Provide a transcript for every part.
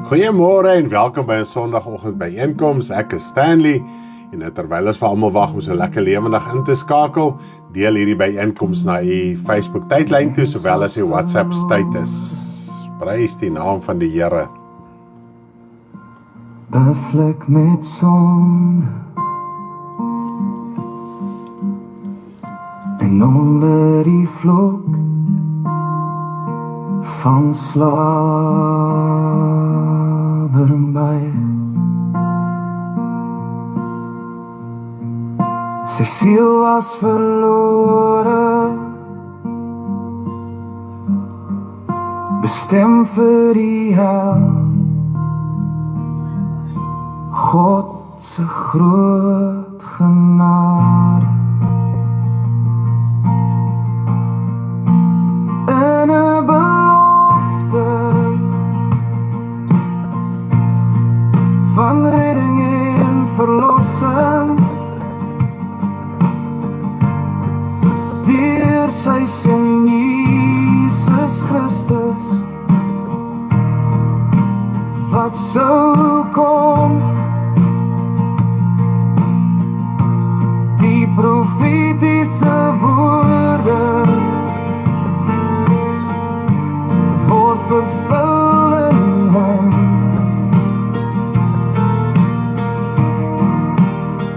Goeiemôre en welkom by 'n Sondagoggend byeenkoms. Ek is Stanley en terwyl ons vir almal wag om so lekker lewendig in te skakel, deel hierdie byeenkoms na u Facebook tydlyn toe sowel as u WhatsApp status. Prys die naam van die Here. 'n vlek met son en onder die vlok van slapermy. Sy siel was verlore, bestem vir die hel. God se groot genade en 'n belofte van redding en verlossing deur sy seun Jesus Christus wat sou kom. Die profetiese woorde word vervul in hom.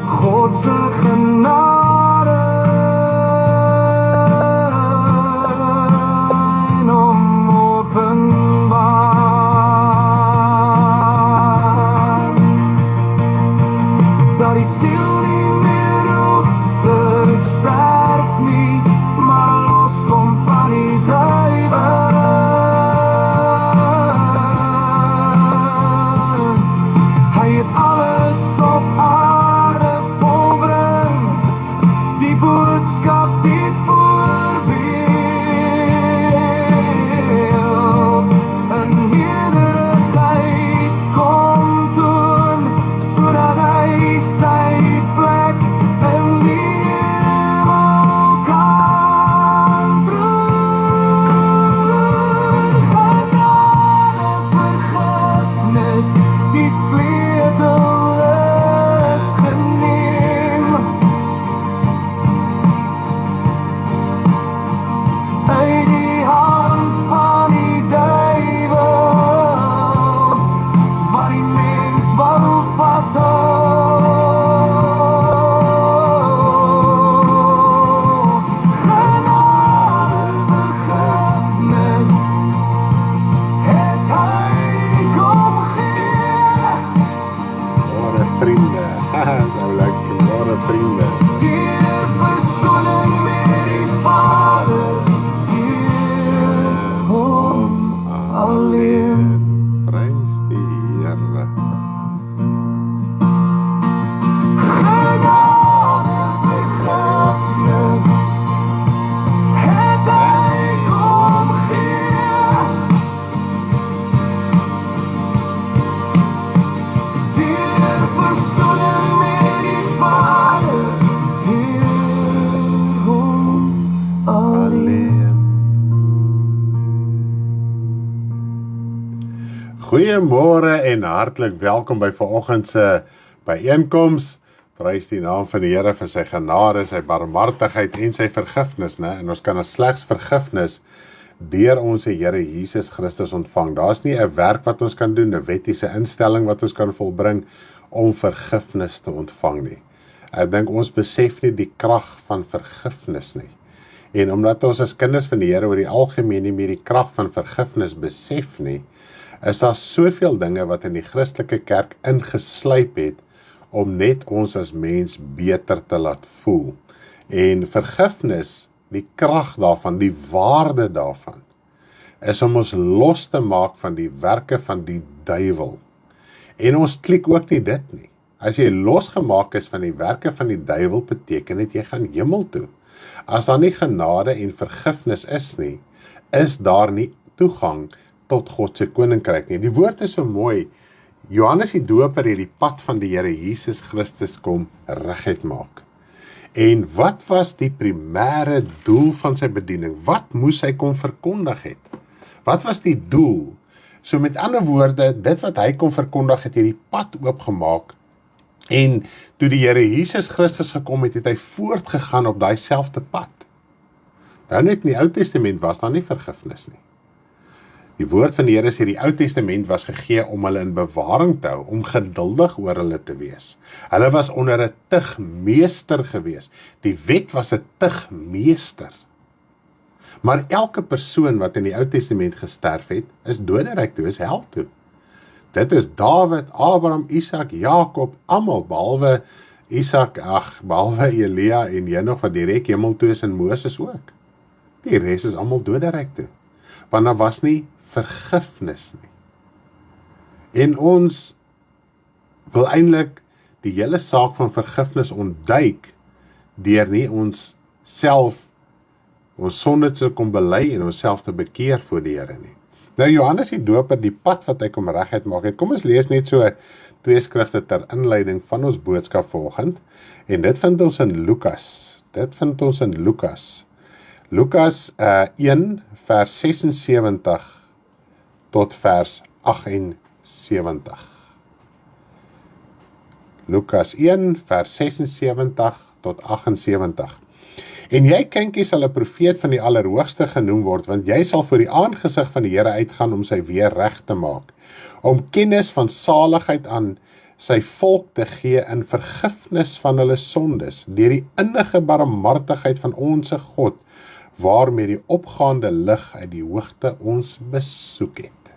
God se genade en hom openbaar. Dat die siel nie meer hoef te sterf nie, maar loskom van die duiwel. Hy het alles op aarde volbring, die boodskap die voorbeeld in nederigheid kom doen, sodat hy sy plek in die hemel kan droom. Genade, vergifnis, die sleutel is geneem. Uit die hand van die duiwel, wat die mens wou vashou. Genade, vergifnis, het hy kom gee. Môre vriende. So lekker, môre vriende. Deur verzoening met die Vader, deur hom alleen. Prys die Here. Genade, vergifnis, het hy kom gee. Deur verzoening met die Vader, deur hom alleen. Goeiemôre en hartlik welkom by vanoggend se byeenkoms. Prys die naam van die Here vir sy genade, sy barmhartigheid en sy vergifnis, né? En ons kan slegs vergifnis deur ons Here Jesus Christus ontvang. Daar's nie 'n werk wat ons kan doen, 'n wettiese instelling wat ons kan volbring om vergifnis te ontvang nie. Ek dink ons besef nie die krag van vergifnis nie. En omdat ons as kinders van die Here oor die algemeen nie meer die krag van vergifnis besef nie, is daar soveel dinge wat in die Christelike kerk ingeslyp het om net ons as mens beter te laat voel. En vergifnis, die krag daarvan, die waarde daarvan, is om ons los te maak van die werke van die duiwel. En ons klik ook nie dit nie. As jy losgemaak is van die werke van die duiwel, beteken dit jy gaan hemel toe. As daar nie genade en vergifnis is nie, is daar nie toegang tot God se koninkryk nie. Die woord is so mooi. Johannes die Doper het die pad van die Here Jesus Christus kom reguit maak. En wat was die primêre doel van sy bediening? Wat moes hy kom verkondig het? Wat was die doel? So met ander woorde, dit wat hy kon verkondig, het hierdie pad oopgemaak. En toe die Here Jesus Christus gekom het, het hy voortgegaan op daai selfde pad. Nou net in die Ou Testament was daar nie vergifnis nie. Die woord van die Here sê die Ou Testament was gegee om hulle in bewaring te hou, om geduldig oor hulle te wees. Hulle was onder 'n tugmeester gewees. Die wet was 'n tugmeester. Maar elke persoon wat in die Ou Testament gesterf het, is doderyk toe, is hel toe. Dit is Dawid, Abraham, Isak, Jakob, almal, behalwe Isak, behalwe Elia en Henog wat direk hemel toe is en Moses ook. Die res is almal doderyk toe. Want daar was nie vergifnis nie. En ons wil eintlik die hele saak van vergifnis ontduik deur nie ons self ons sonde te kom bely en onsself te bekeer voor die Here nie. Nou Johannes die Doper, die pad wat hy kom reguit maak het, kom ons lees net so 2 skrifte ter inleiding van ons boodskap vanoggend, en dit vind ons in Lukas. Lukas 1 vers 76 tot vers 78. Lukas 1 vers 76 tot 78. En jy kindjie sal 'n profeet van die Allerhoogste genoem word, want jy sal voor die aangesig van die Here uitgaan om sy weer reg te maak, om kennis van saligheid aan sy volk te gee in vergifnis van hulle sondes, deur die innige barmhartigheid van onsse God, waarmee die opgaande lig uit die hoogte ons besoek het.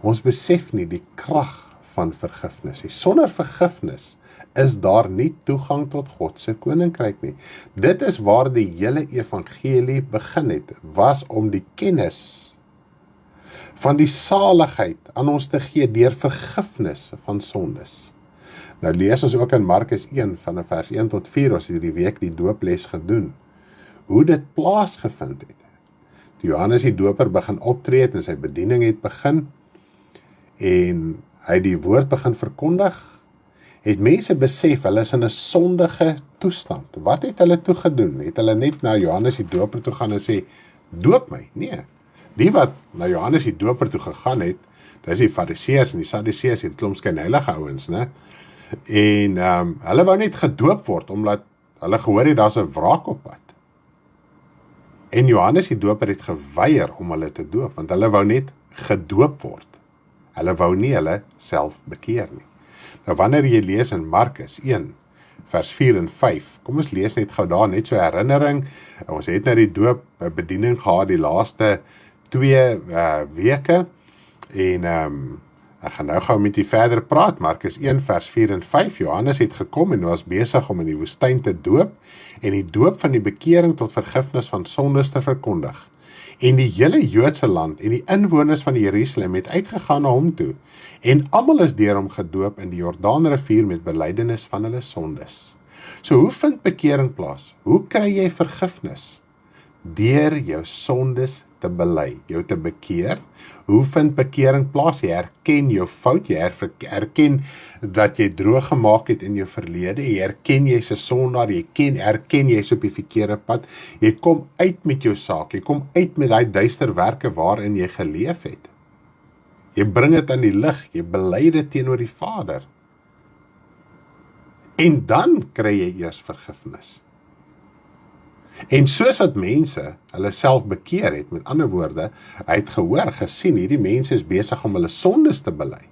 Ons besef nie die krag van vergifnis nie. Sonder vergifnis is daar nie toegang tot God se koninkryk nie. Dit is waar die hele evangelie begin het, was om die kennis van die saligheid aan ons te gee deur vergifnis van sondes. Nou lees ons ook in Markus 1 van vers 1 tot 4, ons het hierdie week die dooples gedoen, hoe dit plaasgevind het. Die Johannes die Doper begin optree het en sy bediening het begin, en hy die woord begin verkondig, het mense besef, hulle is in 'n sondige toestand. Wat het hulle toe gedoen? Het hulle net na Johannes die Doper toe gaan en sê, doop my? Nee. Die wat na Johannes die Doper toe gegaan het, dis die Fariseërs en die Sadduseërs, die klomp skynheilige ouens, né? En hulle wou net gedoop word, omdat hulle gehoor het, daar's 'n wraak op pad. En Johannes die Doper het geweier om hulle te doop, want hulle wou net gedoop word. Hulle wou nie hulle self bekeer nie. Nou wanneer jy lees in Markus 1, vers 4 en 5, kom ons lees net gou daar, net so herinnering, ons het nou die doop bediening gehad die laaste 2 weke, en ek gaan nou gou met u verder praat. Markus 1 vers 4 en 5, Johannes het gekom en was besig om in die woestyn te doop, en die doop van die bekering tot vergifnis van sondes te verkondig. En die hele Joodse land en die inwoners van Jerusalem het uitgegaan na hom toe, en almal is deur hom gedoop in die Jordaanrivier met belydenis van hulle sondes. So hoe vind bekering plaas? Hoe kry jy vergifnis? Deur jou sondes te bely, jou te bekeer. Hoe vind bekering plaas? Jy herken jou fout, jy herken dat jy droog gemaak het in jou verlede, jy herken jy's 'n sondaar, jy herken jy's op die verkeerde pad, jy kom uit met jou saak, jy kom uit met daai duister werke waarin jy geleef het. Jy bring dit aan die lig, jy bely dit teenoor die Vader. En dan kry jy eers vergifnis. En soos wat mense hulle self bekeer het, met ander woorde, hy het gehoor, gesien, hierdie mense is besig om hulle sondes te bely.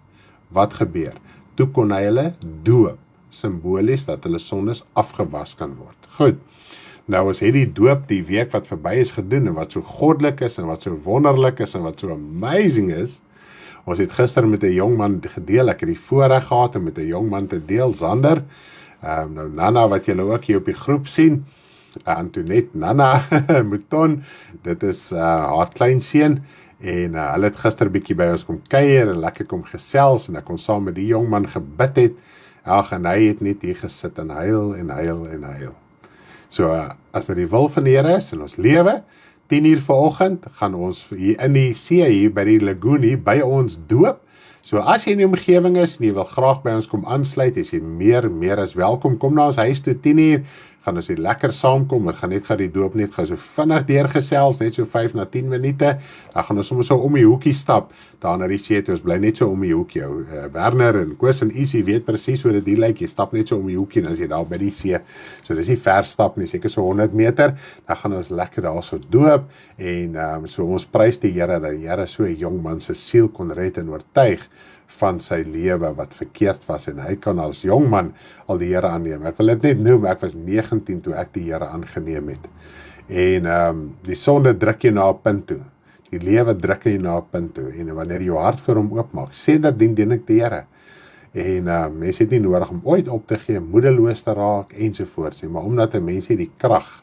Wat gebeur? Toe kon hy hulle doop, simbolies dat hulle sondes afgewas kan word. Goed, nou ons het die doop die week wat verby is gedoen, en wat so goddelik is, en wat so wonderlik is, en wat so amazing is. Ons het gister met 'n jong man gedeel, ek het die voorreg gehad om met 'n jong man te deel, Zander, nou Nana wat julle ook hier op die groep sien, Antoinette, Nana, Mouton, dit is haar kleinseun, en hulle het gister bietjie by ons kom kuier, en lekker kom gesels, en ek kon saam met die jong man gebid het, en hy het net hier gesit, en huil, en huil, en huil. So, as dit die wil van die Here is, in ons lewe, 10:00 vanoggend, gaan ons hier in die see, hier by die lagoon, hier by ons doop. So as jy in die omgewing is, en jy wil graag by ons kom aansluit, is jy meer as welkom, kom na ons huis toe 10:00, gaan ons hier lekker saamkom, ons gaan net die doop net gaan so vinnig deurgesels, net so 5 na 10 minute, dan gaan ons sommer so om die hoekie stap, daar na die see toe, ons bly net so om die hoek jou. Werner en Koos en Isie weet presies hoe dit hier lyk, jy stap net so om die hoekie en as jy daar by die see, so dis nie ver stap nie, seker so 100 meter, dan gaan ons lekker daar so doop, en so ons prys die Here, dat die Here so 'n jong man se siel kon red en oortuig van sy lewe wat verkeerd was, en hy kan as jong man al die Here aanneem. Ek wil dit net noem, ek was 19 toe ek die Here aangeneem het, en die sonde druk jy na 'n punt toe, die lewe druk jy na 'n punt toe, en wanneer jy jou hart vir hom oopmaak, sedertdien dien ek die Here, en mens het nie nodig om ooit op te gee, moedeloos te raak, ensovoorts nie, maar omdat 'n mens die krag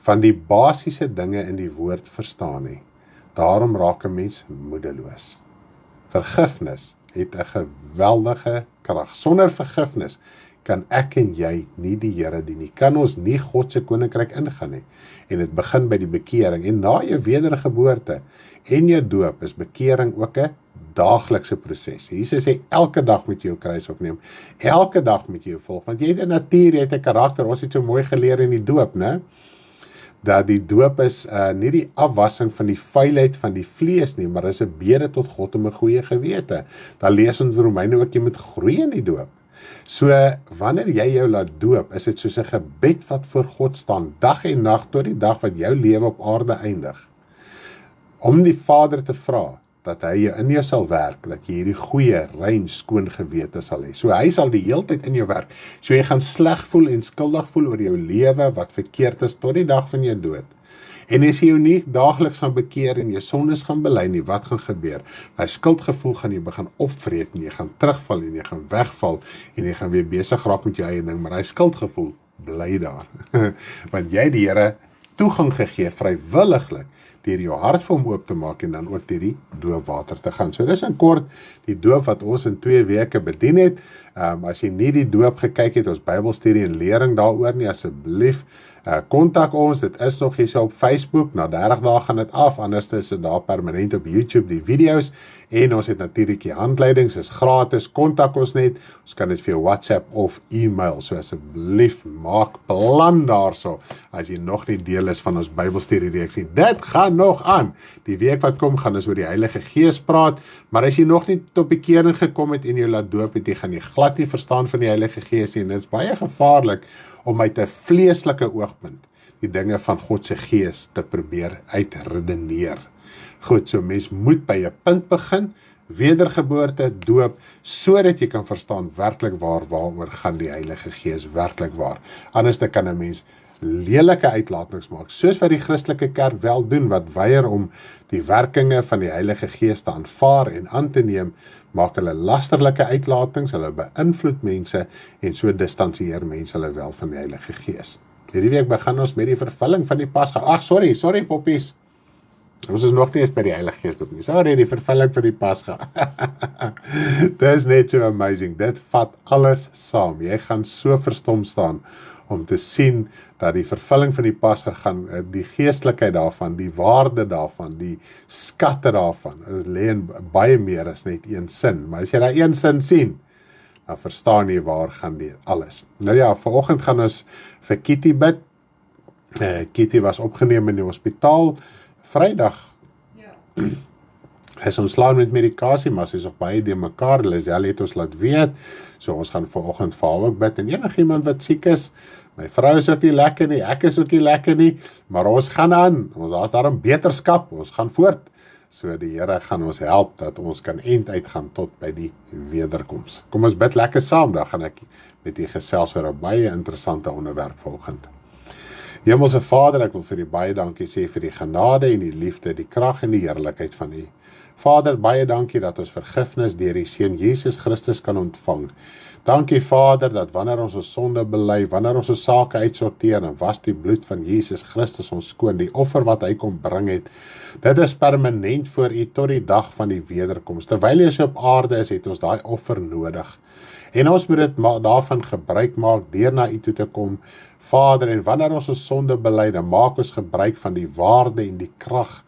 van die basiese dinge in die woord verstaan nie, daarom raak 'n mens moedeloos. Vergifnis het 'n geweldige krag. Sonder vergifnis kan ek en jy nie die Here dien nie, kan ons nie God se koninkryk ingaan nie. En dit begin by die bekering, en na jou wedergeboorte en jou doop is bekering ook 'n daaglikse proses. Jesus sê elke dag moet jy jou kruis opneem, elke dag moet jy jou volg, want jy het 'n natuur, jy het 'n karakter, ons het so mooi geleer in die doop, né? Dat die doop is nie die afwassing van die vuilheid van die vlees nie, maar is 'n bede tot God om 'n goeie gewete. Dan lees ons Romeine ook, jy moet groei in die doop. So, wanneer jy jou laat doop, is dit soos 'n gebed wat voor God staan, dag en nag, tot die dag wat jou lewe op aarde eindig. Om die Vader te vra, dat hy in jou sal werk, dat jy hierdie goeie, rein, skoon gewete sal hê. So hy sal die heeltyd in jou werk. So jy gaan sleg voel en skuldig voel oor jou lewe wat verkeerd is tot die dag van jou dood. En as jy jou nie daagliks gaan bekeer en jou sondes gaan bely nie, wat gaan gebeur? Hy skuldgevoel gaan jy begin opvreet en jy gaan terugval en jy gaan wegval en jy gaan weer besig raak met jou eie ding, maar hy skuldgevoel bly daar. Want jy die Here toegang gegee vrywilliglik deur jou hart vir hom oop te maak en dan ook deur die doopwater te gaan. So dis in kort die doop wat ons in 2 weke bedien het. As jy nie die doop gekyk het, ons Bybelstudie en lering daaroor nie, asseblief kontak ons, dit is nog hier op Facebook, na 30 dae gaan dit af, anders is dit daar permanent op YouTube die video's, en ons het natuurlik die handleidings, is gratis, kontak ons net, ons kan dit vir jou WhatsApp of e-mail, so asseblief maak plan daarso, as jy nog nie deel is van ons Bybelstudie reeks nie. Dit gaan nog aan, die week wat kom gaan ons oor die Heilige Gees praat, maar as jy nog nie tot bekering gekom het en jy laat doop het, jy gaan jy glad nie verstaan van die Heilige Gees nie, en dit is baie gevaarlik om uit 'n vleeslike oogpunt die dinge van God se Gees te probeer uitredeneer. Goed, so mens moet by 'n punt begin, wedergeboorte, doop, sodat jy kan verstaan werklik waaroor gaan die Heilige Gees werklik waar. Anders kan 'n mens lelike uitlatings maak, soos wat die Christelike kerk wel doen, wat weier om die werkinge van die Heilige Gees te aanvaar en aan te neem, maak hulle lasterlike uitlatings, hulle beïnvloed mense, en so distansieer mense hulle wel van die Heilige Gees. Hierdie week begin ons met die vervulling van die Pasga. Ag, sorry poppies. Ons is nog nie eens by die Heilige Gees op nie. Sorry, die vervulling van die Pasga. Dit is net so amazing. Dit vat alles saam. Jy gaan so verstom staan om te sien dat die vervulling van die Pasga gaan, die geestelikheid daarvan, die waarde daarvan, die skatte daarvan, lê in baie meer as net een sin. Maar as jy daai een sin sien, dan verstaan jy waar gaan die alles. Nou ja, vanoggend gaan ons vir Kitty bid. Kitty was opgeneem in die hospitaal Vrydag. Ja. Hy is ontslaan met medikasie, maar sy is nog baie de mekaar. Lisel het ons laat weet, so ons gaan vanoggend vir haar ook bid. En enigiemand wat siek is, my vrou is ook nie lekker nie, ek is ook nie lekker nie, maar ons gaan aan, daar is daarom beterskap, ons gaan voort. So die Here gaan ons help, dat ons kan end uitgaan tot by die wederkoms. Kom ons bid lekker saam, dan gaan ek met die gesels oor 'n baie interessante onderwerp vanoggend. Hemelse Vader, ek wil vir U baie dankie sê vir die genade en die liefde, die krag en die heerlikheid van U. Vader, baie dankie dat ons vergifnis deur die Seun Jesus Christus kan ontvang. Dankie Vader, dat wanneer ons sonde bely, wanneer ons sake uitsorteer, en was die bloed van Jesus Christus ons skoon, die offer wat hy kom bring het, dit is permanent voor U tot die dag van die wederkoms. Terwyl jy op aarde is, het ons daai offer nodig. En ons moet dit daarvan gebruik maak, deur na U toe te kom, Vader, en wanneer ons sonde bely, dan maak ons gebruik van die waarde en die krag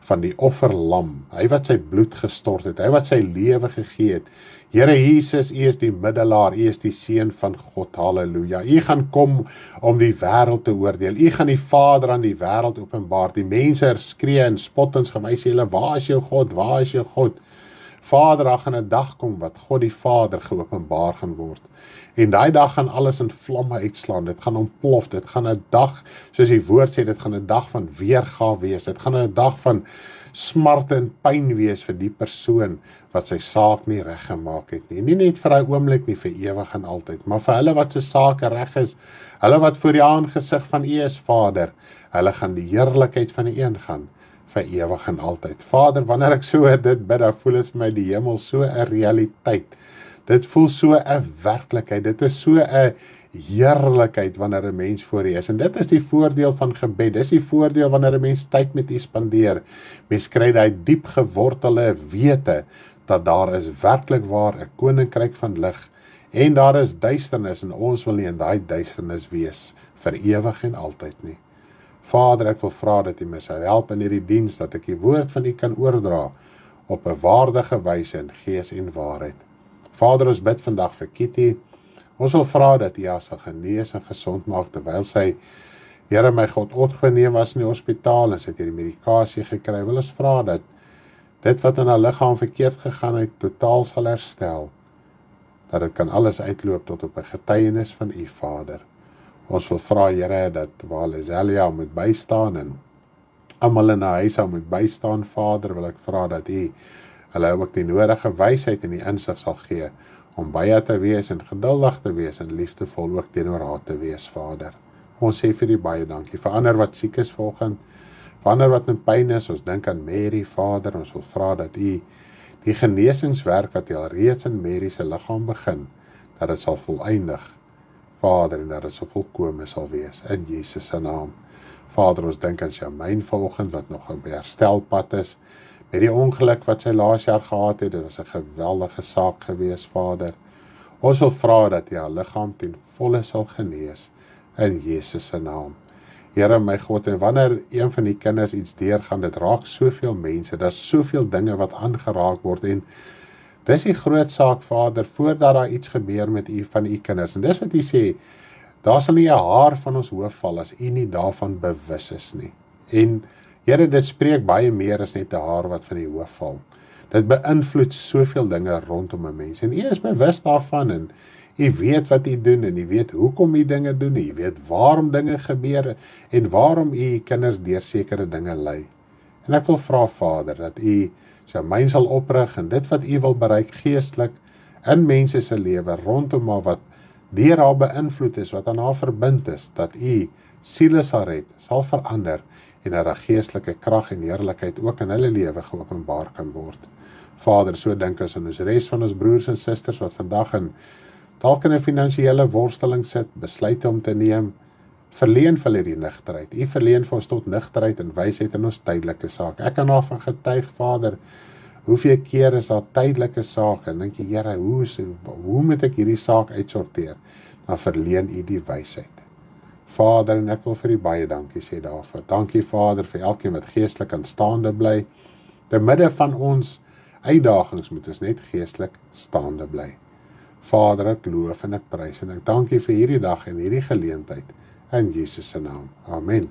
van die offerlam, hy wat sy bloed gestort het, hy wat sy lewe gegee het. Here Jesus, U is die middelaar, U is die Seun van God, halleluja. U gaan kom om die wêreld te oordeel, U gaan die Vader aan die wêreld openbaar, die mense skree en spottends gewys, hulle, waar is jou God, waar is jou God? Vader, daar gaan 'n dag kom wat God die Vader geopenbaar gaan word. En daai dag gaan alles in vlamme uitslaan, dit gaan ontplof, dit gaan 'n dag, soos die woord sê, dit gaan 'n dag van weergawe wees, dit gaan 'n dag van smarte en pyn wees vir die persoon wat sy saak nie reggemaak het nie. Nie net vir 'n oomblik nie, vir ewig en altyd, maar vir hulle wat se sake reg is, hulle wat voor die aangesig van U is, Vader, hulle gaan die heerlikheid van U ingaan vir ewig en altyd. Vader, wanneer ek so dit bid, dan voel dit vir my die hemel so 'n realiteit. Dit voel so 'n werklikheid, dit is so 'n heerlikheid wanneer 'n mens voor U is. En dit is die voordeel van gebed, dis die voordeel wanneer 'n mens tyd met U spandeer. Mens kry daai diep gewortelde wete, dat daar is werklik waar 'n koninkryk van lig, en daar is duisternis, en ons wil nie in daai duisternis wees, vir ewig en altyd nie. Vader, ek wil vra dat U my sal help in hierdie diens, dat ek die woord van U kan oordra, op 'n waardige wyse in gees en waarheid. Vader, ons bid vandag vir Kitty. Ons wil vra dat U haar sal genees en gesond maak, terwyl sy, Here my God, opgeneem was in die hospitaal, en sy het hierdie medikasie gekry. Wil ons vra dat dit wat in haar liggaam verkeerd gegaan het, totaal sal herstel, dat dit kan alles uitloop tot op 'n getuienis van U, Vader. Ons wil vra, Here, dat waar Lizelia moet bystaan, en almal in haar huis moet bystaan, Vader, wil ek vra dat U hulle ook die nodige wysheid en die insig sal gee, om by haar te wees, en geduldig te wees, en liefdevol ook teenoor haar te wees, Vader. Ons sê vir U baie dankie, vir ander wat siek is vanoggend, vir ander wat in pyn is, ons dink aan Mary, Vader, ons wil vra dat U die genesingswerk wat U al reeds in Mary se liggaam begin, dat dit sal voleindig, Vader, en dat dit so volkome sal wees, in Jesus se naam. Vader, ons dink aan Shamaine vanoggend, wat nog op herstelpad is, met die ongeluk wat sy laas jaar gehad het, dit was 'n geweldige saak gewees, Vader. Ons wil vra dat U haar liggaam ten volle sal genees, in Jesus se naam. Here my God, en wanneer een van die kinders iets deurgaan, dit raak soveel mense, daar's soveel dinge wat aangeraak word, en dis die groot saak, Vader, voordat daar iets gebeur met U van U kinders, en dis wat U sê, daar sal nie 'n haar van ons hoof val, as U nie daarvan bewus is nie. En Here, dit spreek baie meer as net 'n haar wat van die hoof val. Dit beïnvloed soveel dinge rondom 'n mens, en U is bewus daarvan, en U weet wat U doen, en U weet hoekom U dinge doen, U weet waarom dinge gebeur, en waarom U kinders deur sekere dinge lei. En ek wil vra, Vader, dat U Shamaine sal oprig, en dit wat U wil bereik geestelik, in mense se lewe, rondom haar, wat deur haar beïnvloed is, wat aan haar verbind is, dat U siele sal red, sal verander, en dat 'n geestelike krag en heerlikheid ook in hulle lewe geopenbaar kan word. Vader, so dink ons aan ons res van ons broers en susters wat vandag dalk in 'n finansiële worsteling sit, besluite om te neem, verleen vir hulle die nigterheid. U verleen vir ons tot nigterheid en wysheid in ons tydelike saak. Ek kan daarvan getuig, Vader, hoeveel keer is daar tydelike sake, en dink jy, Here, hoe moet ek hierdie saak uitsorteer? Dan verleen U die wysheid. Vader, en ek wil vir U baie dankie sê daarvoor. Dankie, Vader, vir elkeen wat geestelik aanstaande bly. Te midde van ons uitdagings moet ons net geestelik staande bly. Vader, ek loof en ek prys, en ek dankie vir hierdie dag en hierdie geleentheid, in Jesus se naam. Amen.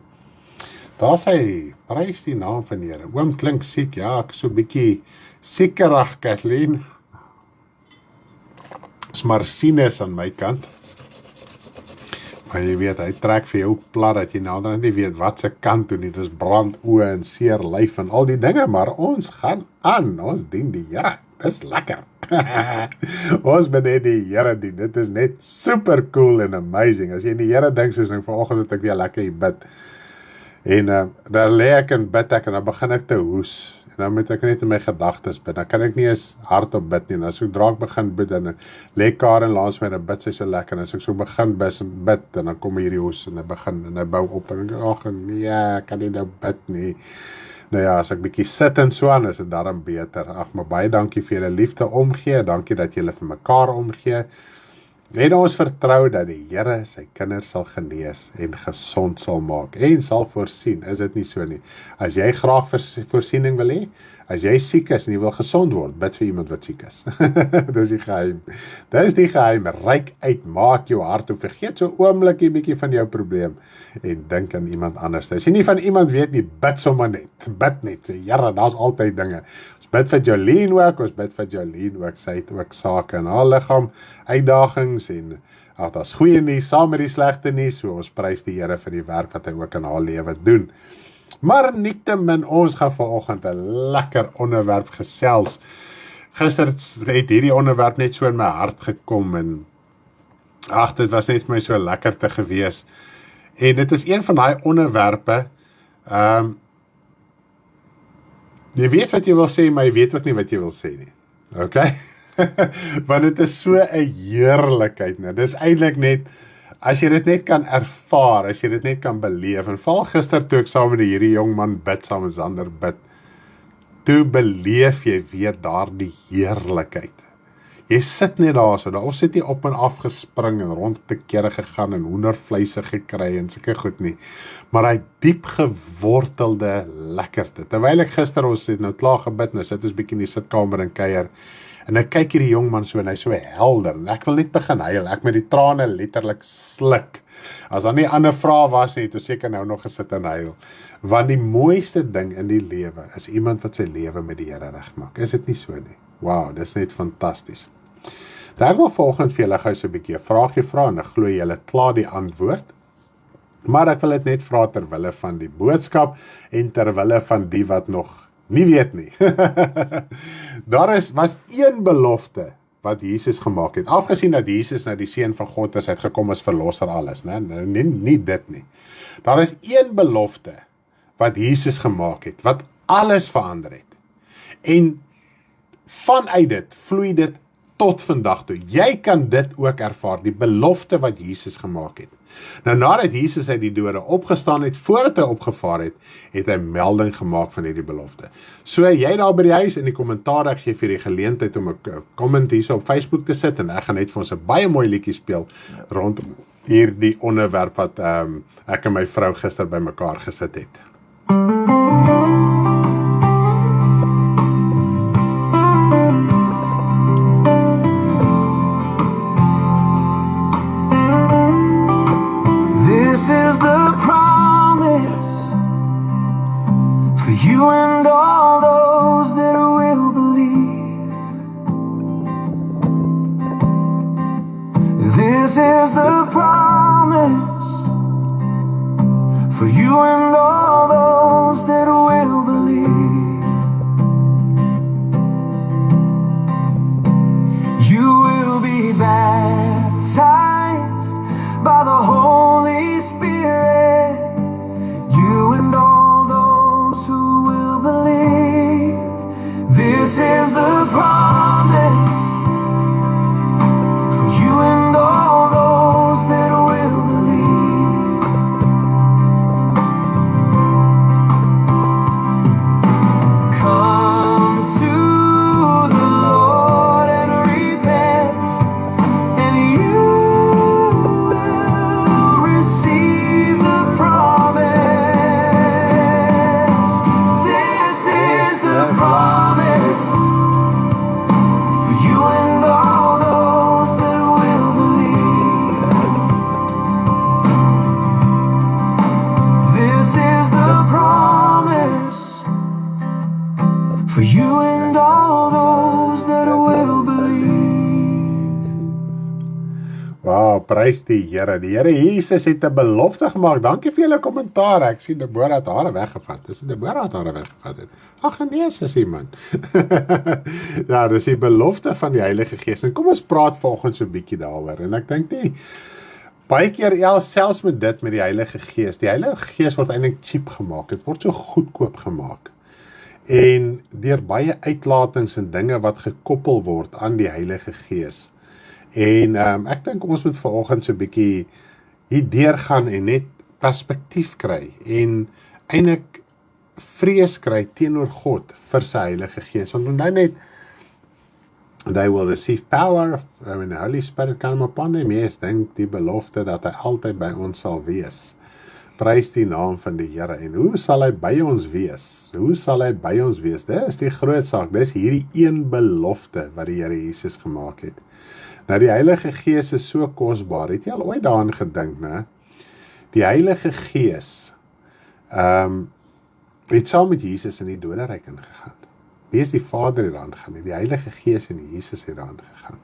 Daar sê, prys die naam van die Here. Oom klink siek, ja, ek so 'n bietjie siekerig, Kathleen. Is maar sinus aan my kant. Maar jy weet, hy trek vir jou plat, dat jy naderhand nie weet wat se kant toe nie, dis brand oë en seer lyf en al die dinge, maar ons gaan aan, ons dien die Here, dis lekker. Ons moet net die Here dien, dit is net super cool en amazing, as jy in die Here dink, soos nou vanoggend het ek weer lekker hier bid, en dan lê ek en bid ek, en dan begin ek te hoes, en dan moet ek net in my gedagtes bid, dan kan ek nie eens hardop bid nie, en as ek draak begin bid, en lê Karen langs my, en bid sy so lekker, en as ek so begin bid, en dan kom hierdie hoes, en hy bou op, en ek nee, ek kan nie nou bid nie. Nou ja, as ek bietjie sit en so aan, is dit daarom beter. Ag, maar baie dankie vir julle liefde omgee, dankie dat julle vir mekaar omgee, en ons vertrou dat die Here sy kinders sal genees en gesond sal maak, en sal voorsien, is dit nie so nie? As jy graag voorsiening wil hê, as jy siek is en jy wil gesond word, bid vir iemand wat siek is. Dis die geheim. Dis die geheim, ryk uit, maak jou hart toe, vergeet so oomblikie bietjie van jou probleem, en dink aan iemand anders. As jy nie van iemand weet nie, bid sommer net, bid net, sê, Here, daar's altyd dinge. Ons Ons bid vir Jolene ook, sy het ook sake in haar liggaam, uitdagings en daar's goeie nuus saam met die slegte nuus, so ons prys die Here vir die werk wat hy ook in haar lewe doen. Maar nietemin, ons gaan vanoggend 'n lekker onderwerp gesels. Gister het hierdie onderwerp net so in my hart gekom en dit was net vir my so lekker te gewees. En dit is een van daai onderwerpe, jy weet wat jy wil sê, maar jy weet ook nie wat jy wil sê nie. Okay? Want dit is so 'n heerlikheid, né? Dis eintlik net, as jy dit net kan ervaar, as jy dit net kan beleef, en val gister toe ek saam met hierdie jong man bid, saam met Sander bid, toe beleef jy weer daardie heerlikheid. Jy sit net daar so, of sit jy op en af gespring en rond te kere gegaan en hoendervleise gekry en sulke goed nie, maar hy diep gewortelde lekkerte. Terwyl ek gister, ons het nou klaar gebid, nou sit ons bietjie in die sitkamer en kuier, en ek kyk hierdie jong man so, en hy so helder, en ek wil net begin huil, ek met die trane letterlik sluk. As daar nie ander vrae was nie, het ons seker nou nog gesit en huil. Want die mooiste ding in die lewe is iemand wat sy lewe met die Here regmaak. Is dit nie so nie? Wow, dis net fantasties. Nou, ek wil vanoggend vir julle gou so 'n bietjie 'n vraagie vra, en ek glo julle klaar die antwoord. Maar ek wil dit net vra terwille van die boodskap, en terwille van die wat nog nie weet nie. Was een belofte wat Jesus gemaak het. Afgesien dat Jesus nou die seun van God is, hy het gekom as verlosser alles, né? Nie dit nie. Daar is een belofte wat Jesus gemaak het, wat alles verander het. En vanuit dit vloei dit tot vandag toe. Jy kan dit ook ervaar, die belofte wat Jesus gemaak het. Nou, nadat Jesus uit die dode opgestaan het, voordat hy opgevaar het, het hy melding gemaak van hierdie belofte. So, jy daar by die huis in die kommentaar, ek gee vir die geleentheid om 'n comment hier op Facebook te sit, en ek gaan net vir ons 'n baie mooi liedjie speel, rondom hierdie onderwerp wat ek en my vrou gister by mekaar gesit het. You and all those that will believe. This is the promise for you and all those that will believe. You will be baptized by the Holy Spirit. You and all who will believe. This is the promise for you and all those that will believe. Come to the Lord and repent, and you will receive the promise. Promise for you and all those that will believe. This is the promise for you and all those that will believe. Wow, prys die Here. Die Here Jesus het 'n belofte gemaak. Dankie vir julle kommentaar. Ek sien Deborah het hare weggevat. Dis Deborah het hare weggevat het. Ag nee, is iemand. Ja, dis die belofte van die Heilige Gees. En kom ons praat vanoggend so 'n bietjie daaroor. En ek dink nie baie keer selfs met dit met die Heilige Gees. Die Heilige Gees word eintlik cheap gemaak. Dit word so goedkoop gemaak. En deur baie uitlatings en dinge wat gekoppel word aan die Heilige Gees. En ek dink ons moet vanoggend so 'n bietjie hier deurgaan en net perspektief kry en eintlik vrees kry teenoor God vir sy Heilige Gees. Want nou net, they will receive power when the Holy Spirit come upon them. Yes, denk die belofte dat hy altyd by ons sal wees. Prys die naam van die Here. En hoe sal hy by ons wees? Hoe sal hy by ons wees? Dit is die groot saak. Dis hierdie een belofte wat die Here Jesus gemaak het. Nou die Heilige Gees is so kosbaar. Het jy al ooit daaraan gedink, né? Die Heilige Gees het saam met Jesus in die doderyk ingegaan. nie is die Vader hieraan gegaan nie, die Heilige Gees en Jesus hieraan gegaan.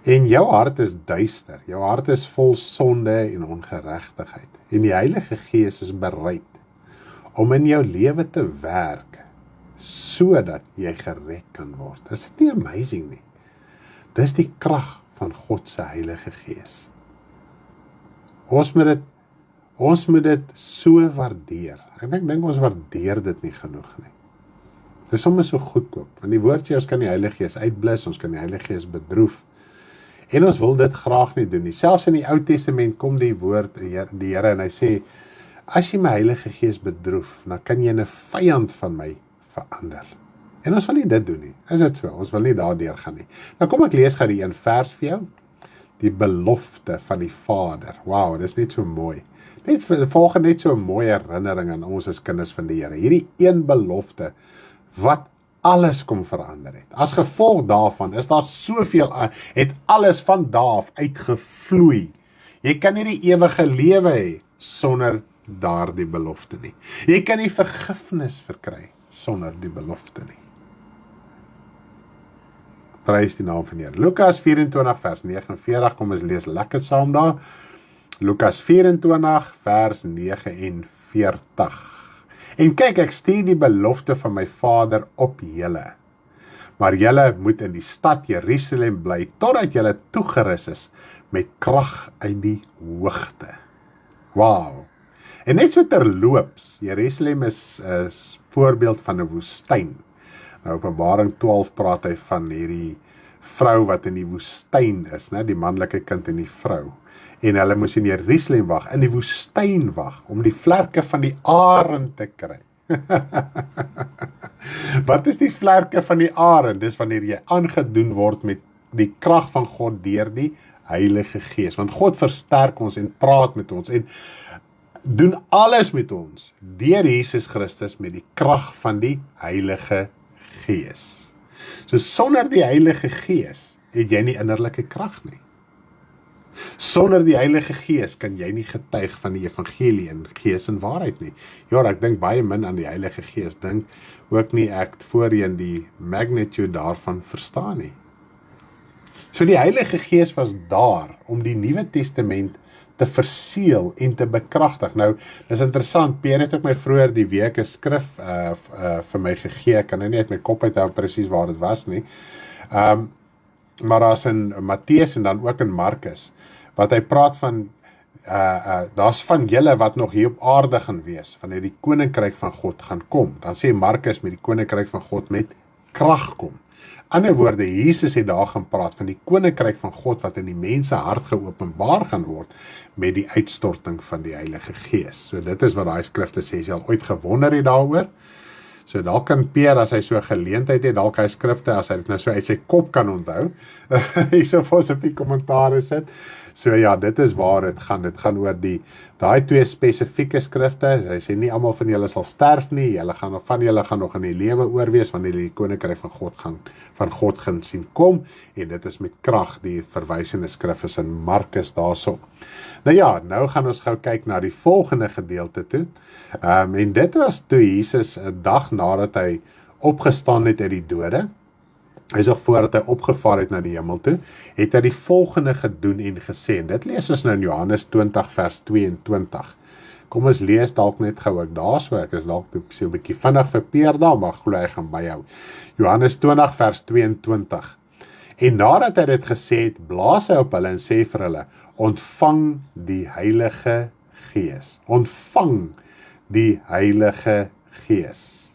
En jou hart is duister, jou hart is vol sonde en ongeregtigheid. En die Heilige Gees is bereid om in jou lewe te werk, sodat jy gered kan word. Is dit nie amazing nie? Dis die krag van God se Heilige Gees. Ons moet dit so waardeer. Ek dink ons waardeer dit nie genoeg nie. Dit is sommer so goedkoop, want die woord sê ons kan die Heilige Gees uitblus, ons kan die Heilige Gees bedroef, en ons wil dit graag nie doen nie. Selfs in die Ou Testament kom die woord, die Here, en hy sê, as jy my Heilige Gees bedroef, dan kan jy 'n vyand van my verander. En ons wil nie dit doen nie. Is dit so? Ons wil nie daardeur gaan nie. Nou kom ek lees gou die een vers vir jou. Die belofte van die Vader. Wow, dis net so mooi. Volg net so 'n mooi herinnering aan ons as kinders van die Here. Hierdie een belofte wat alles kom verander het. As gevolg daarvan is daar soveel, het alles van daar af uitgevloei. Jy kan nie die ewige lewe hê sonder daardie belofte nie. Jy kan nie vergifnis verkry sonder die belofte nie. Prys die naam van die Here. Lukas 24 vers 49, kom ons lees lekker saam daar. Lukas 24 vers 49. En kyk, ek stuur die belofte van my Vader op julle. Maar julle moet in die stad Jerusalem bly, totdat julle toegerus is met krag uit die hoogte. Wow! En net so terloops, Jerusalem is 'n voorbeeld van 'n woestyn. Nou Openbaring 12 praat hy van hierdie vrou wat in die woestyn is, né, die manlike kind en die vrou. En hulle moes in Jerusalem wag, in die woestyn wag, om die vlerke van die arend te kry. Wat is die vlerke van die arend? Dis wanneer jy aangedoen word met die krag van God deur die Heilige Gees. Want God versterk ons en praat met ons en doen alles met ons deur Jesus Christus met die krag van die Heilige Gees. So sonder die Heilige Gees het jy nie innerlike krag nie. Sonder die Heilige Gees kan jy nie getuig van die evangelie in gees en waarheid nie. Ja, ek dink baie min aan die Heilige Gees, dink ook nie ek voorheen die magnitude daarvan verstaan nie. So die Heilige Gees was daar om die Nuwe Testament te verseël en te bekragtig. Nou, dis interessant, Pierre het ook my vroeër die week 'n skrif vir my gegee, ek kan nou nie uit my kop uithou presies waar dit was nie, maar daar's in Matteus en dan ook in Markus, wat hy praat van, daar's van julle wat nog hier op aarde gaan wees, wanneer die koninkryk van God gaan kom. Dan sê Markus met die koninkryk van God met krag kom. Ander woorde, Jesus het daar gaan praat van die koninkryk van God wat in die mense hart geopenbaar gaan word met die uitstorting van die Heilige Gees. So dit is wat daai skrifte sê, jy al ooit gewonder het daaroor. So dalk kan Pierre, as hy so 'n geleentheid het, dalk hy skrifte, as hy dit nou so uit sy kop kan onthou, hy sou vir ons op die kommentaare sit. So ja, dit is waar dit gaan oor daai twee spesifieke skrifte. Hy sê nie almal van julle sal sterf nie, van julle gaan nog in die lewe oorwees wanneer die koninkryk van God gaan sien kom, en dit is met krag. Die verwysende skrif is in Markus daarso. Nou ja, nou gaan ons gou kyk na die volgende gedeelte toe. En dit was toe Jesus 'n dag nadat hy opgestaan het uit die dode, hy is ook voordat hy opgevaar het na die hemel toe, het hy die volgende gedoen en gesê, en dit lees ons nou in Johannes 20 vers 22. Kom ons lees dalk net gou ek daar so, ek is dalk so 'n bietjie vinnig vir Pierre daar, maar glo hy gaan byhou. Johannes 20 vers 22. En nadat hy dit gesê het, blaas hy op hulle en sê vir hulle, ontvang die Heilige Gees. Ontvang die Heilige Gees.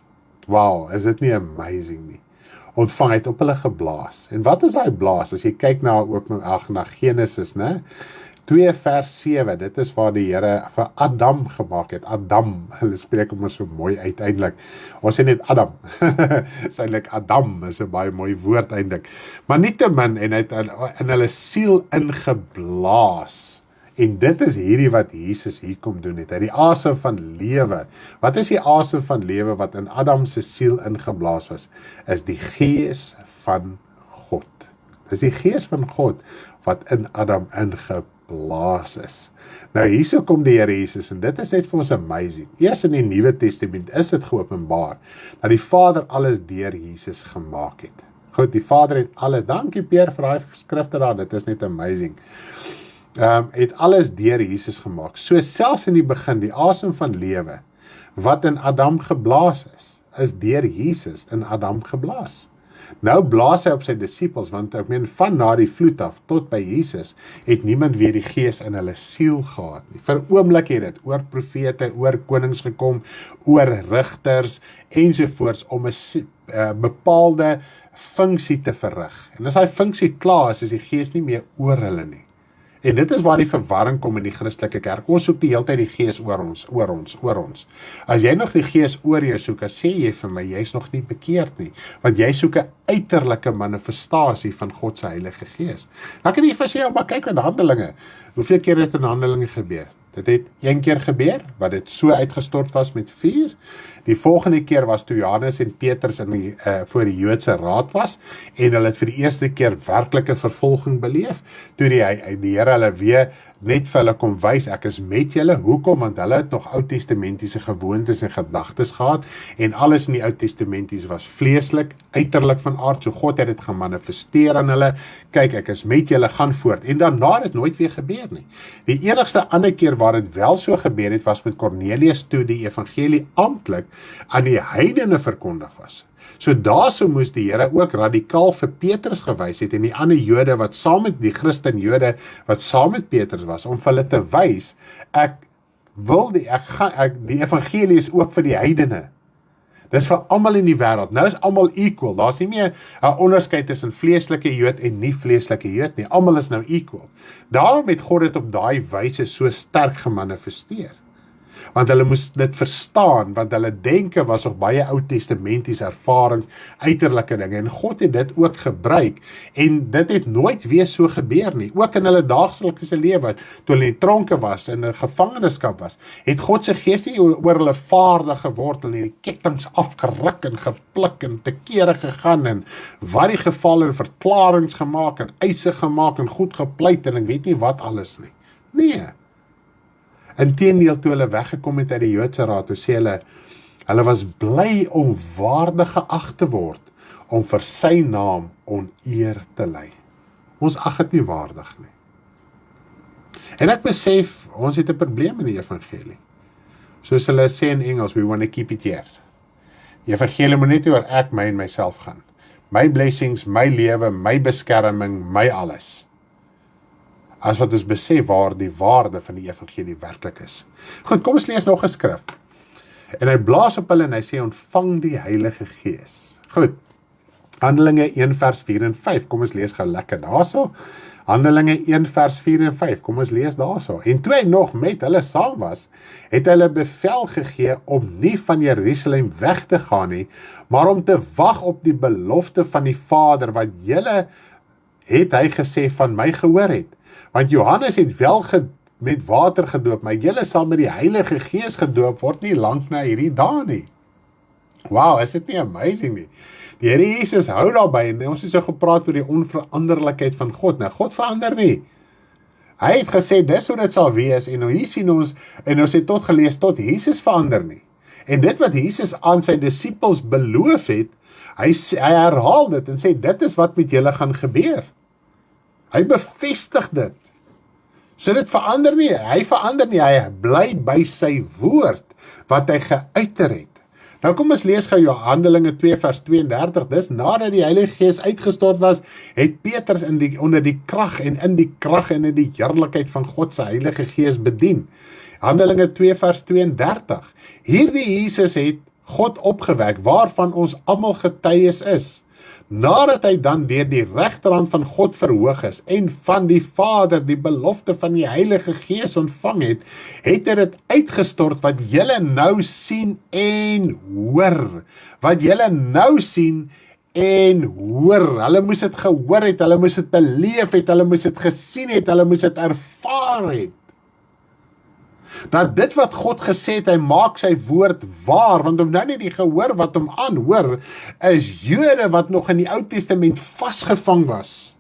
Wow, is dit nie amazing nie? Ontvang, hy het op hulle geblaas. En wat is daai blaas? As jy kyk na Genesis, né? 2 vers 7, dit is waar die Here vir Adam gemaak het. Adam, hulle spreek hom so mooi uiteindelik. Ons sê net Adam. Is eintlik Adam, is 'n baie mooi woord eintlik. Maar nietemin, en hy het in hulle siel ingeblaas. En dit is hierdie wat Jesus hier kom doen het. Hy die asem van lewe. Wat is die asem van lewe wat in Adam se siel ingeblaas was? Is die Gees van God. Dis die Gees van God wat in Adam ingeblaas geblaas is. Nou hierso kom die Here Jesus en dit is net vir ons amazing. Eers in die Nuwe Testament is dit geopenbaar dat die Vader alles deur Jesus gemaak het. Goed, die Vader het alles, dankie Peer vir daai skrifte daar, dit is net amazing. Het alles deur Jesus gemaak. So selfs in die begin, die asem van lewe, wat in Adam geblaas is deur Jesus in Adam geblaas. Nou blaas hy op sy disippels, want ek meen van na die vloed af tot by Jesus, het niemand weer die gees in hulle siel gehad nie. Vir 'n oomblik het dit oor profete, oor konings gekom, oor rigters ensovoorts om 'n bepaalde funksie te verrig. En as hy funksie klaar is die gees nie meer oor hulle nie. En dit is waar die verwarring kom in die Christelike kerk. Ons soek die hele tyd die gees oor ons. As jy nog die gees oor jou soek, dan sê jy vir my, jy's nog nie bekeerd nie. Want jy soek 'n uiterlike manifestasie van God se Heilige Gees. Dan kan jy vir sê, maar kyk in Handelinge. Hoeveel keer het in Handelinge gebeur? Dit het 1 keer gebeur, wat dit so uitgestort was met vuur. Die volgende keer was toe Johannes en Petrus voor die Joodse raad was, en hulle het vir die eerste keer werklike vervolging beleef, toe die Here hulle weer net vir hulle kom wys, ek is met julle. Hoekom? Want hulle het nog Oud-testamentiese gewoontes en gedagtes gehad, en alles in die Oud-testamenties was vleeslik, uiterlik van aard, so God het dit gemanifesteer aan hulle. Kyk, ek is met julle, gaan voort. En daarna het dit nooit weer gebeur nie. Die enigste ander keer waar dit wel so gebeur het, was met Cornelius, toe die evangelie amptelik aan die heidene verkondig was. So daarso moes die Here ook radikaal vir Petrus gewys het en die ander Jode wat saam met die Christen Jode wat saam met Petrus was, om vir hulle te wys, die evangelie is ook vir die heidene. Dis vir almal in die wêreld. Nou is almal equal. Daar's nie meer 'n onderskeid tussen vleeslike Jood en nie vleeslike Jood nie. Almal is nou equal. Daarom het God dit op daai wyse so sterk gemanifesteer. Want hulle moes dit verstaan, want hulle denke was nog baie Oud-testamentiese ervarings, uiterlike dinge, en God het dit ook gebruik, en dit het nooit weer so gebeur nie, ook in hulle daaglikse lewe, toe hulle in tronke was, in 'n gevangenskap was, het God se gees nie oor hulle vaardig geword, hulle die kettinge afgeruk en gepluk en te kere gegaan, en wat die geval en verklarings gemaak, en eise gemaak, en goed gepleit, en ek weet nie wat alles nie. Nee. Inteendeel, toe hulle weggekom het uit die Joodse raad, toe sê hulle was bly om waardig geag te word, om vir sy naam oneer te lei. Ons ag dit nie waardig nie. En ek besef, ons het 'n probleem in die evangelie. Soos hulle sê in Engels, we want to keep it here. Die evangelie moet net oor ek, my en myself gaan. My blessings, my lewe, my beskerming, my alles. As wat ons besef waar die waarde van die evangelie werklik is. Goed, kom ons lees nog 'n skrif. En hy blaas op hulle en hy sê, ontvang die Heilige Gees. Goed, Handelinge 1 vers 4 en 5, kom ons lees gou lekker daarso. Handelinge 1 vers 4 en 5, kom ons lees daarso. En toe hy nog met hulle saam was, het hulle bevel gegee om nie van Jerusalem weg te gaan nie, maar om te wag op die belofte van die Vader, wat julle, het hy gesê, van my gehoor het. Want Johannes het wel met water gedoop, maar julle sal met die Heilige Gees gedoop word nie lank na hierdie dae nie. Wow, is dit nie amazing nie? Die Here Jesus hou daarby, en ons het so gepraat oor die onveranderlikheid van God. Nou, God verander nie. Hy het gesê, dis hoe dit sal wees, en hier sien ons, en ons het tot gelees, tot Jesus verander nie. En dit wat Jesus aan sy disippels beloof het, hy herhaal dit, en sê, dit is wat met julle gaan gebeur. Hy bevestig dit. So dit verander nie, hy verander nie, hy bly by sy woord, wat hy geuiter het. Nou kom ons lees gou Handelinge 2 vers 32, dis nadat die Heilige Gees uitgestort was, het Petrus onder die krag en in die heerlikheid van God se Heilige Gees bedien. Handelinge 2 vers 32, hierdie Jesus het God opgewek, waarvan ons almal getuies is. Nadat hy dan deur die regterhand van God verhoog is en van die Vader die belofte van die Heilige Gees ontvang het, het hy dit uitgestort wat julle nou sien en hoor. Wat julle nou sien en hoor. Hulle moes dit gehoor het, hulle moes dit beleef het, hulle moes dit gesien het, hulle moes dit ervaar het. Dat dit wat God gesê het, hy maak sy woord waar, want om nou nie die gehoor wat hom aanhoor, is Jode wat nog in die Ou Testament vasgevang was.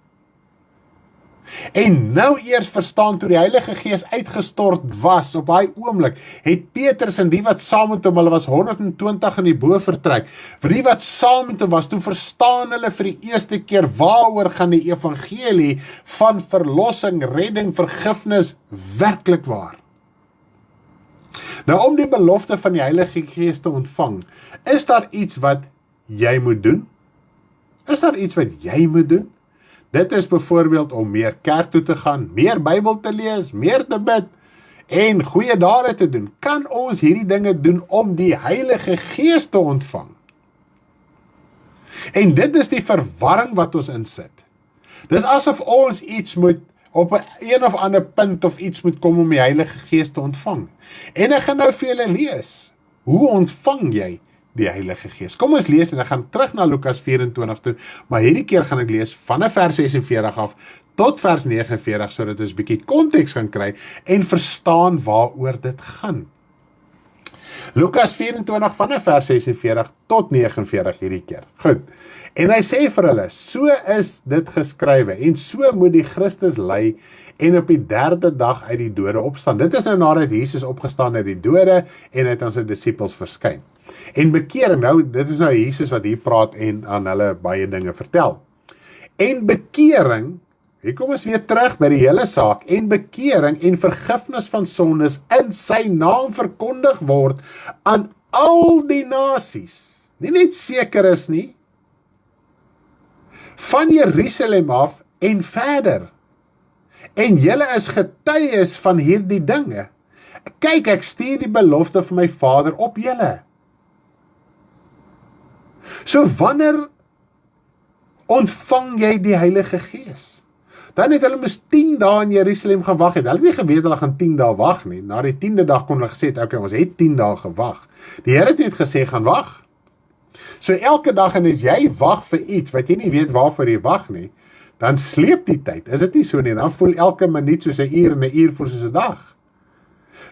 En nou eers verstaan, toe die Heilige Gees uitgestort was, op daai oomblik, het Petrus en die wat saam met hom, hulle was 120 in die bovertrek, vir die wat saam met hom was, toe verstaan hulle vir die eerste keer, waaroor gaan die evangelie van verlossing, redding, vergifnis, werklik waar. Nou om die belofte van die Heilige Gees te ontvang, is daar iets wat jy moet doen? Is daar iets wat jy moet doen? Dit is byvoorbeeld om meer kerk toe te gaan, meer Bybel te lees, meer te bid en goeie dade te doen. Kan ons hierdie dinge doen om die Heilige Gees te ontvang? En dit is die verwarring wat ons insit. Dis asof ons iets moet op een of ander punt of iets moet kom om die Heilige Gees te ontvang. En ek gaan nou vir julle lees, hoe ontvang jy die Heilige Gees? Kom ons lees en ek gaan terug na Lukas 24 toe, maar hierdie keer gaan ek lees vanaf vers 46 af tot vers 49, sodat ons 'n bietjie konteks gaan kry en verstaan waaroor dit gaan. Lukas 24 vanaf vers 46 tot 49 hierdie keer. Goed. En hy sê vir hulle, so is dit geskrywe, en so moet die Christus ly en op die 3de dag uit die dode opstaan. Dit is nou nadat Jesus opgestaan uit die dode en het aan sy disippels verskyn. En bekering, nou, dit is nou Jesus wat hier praat en aan hulle baie dinge vertel. En bekering, hier kom ons weer terug by die hele saak, en bekering en vergifnis van sondes in sy naam verkondig word aan al die nasies, nie net seker is nie, van Jerusalem af en verder. En julle is getuies van hierdie dinge. Kyk, ek stuur die belofte van my Vader op julle. So wanneer ontvang jy die Heilige Gees? Dan het hulle mis 10 dae in Jerusalem gaan wag het. Hulle het nie geweet hulle gaan 10 dae wag nie. Na die 10de dag kon hulle gesê het, okay, ons het 10 dae gewag. Die Here het net gesê, gaan wag. So elke dag en as jy wag vir iets, wat jy nie weet waarvoor jy wag nie, dan sleep die tyd. Is dit nie so nie? Dan voel elke minuut soos 'n uur en 'n uur voel soos 'n dag.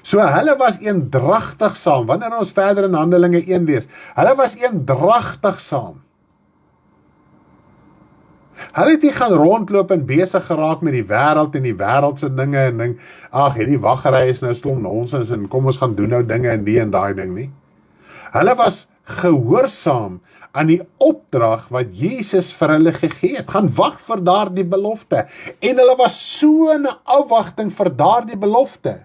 So hulle was eendragtig saam, wanneer ons verder in Handelinge 1 lees, hulle was eendragtig saam. Hulle het nie gaan rondloop en besig geraak met die wêreld en die wêreldse dinge en ding, ag, hierdie waggery is nou stom nonsens en kom ons gaan doen nou dinge en die en daai ding nie. Hulle was gehoorsaam aan die opdrag wat Jesus vir hulle gegee het. Gaan wag vir daardie belofte. En hulle was so in 'n afwagting vir daardie belofte.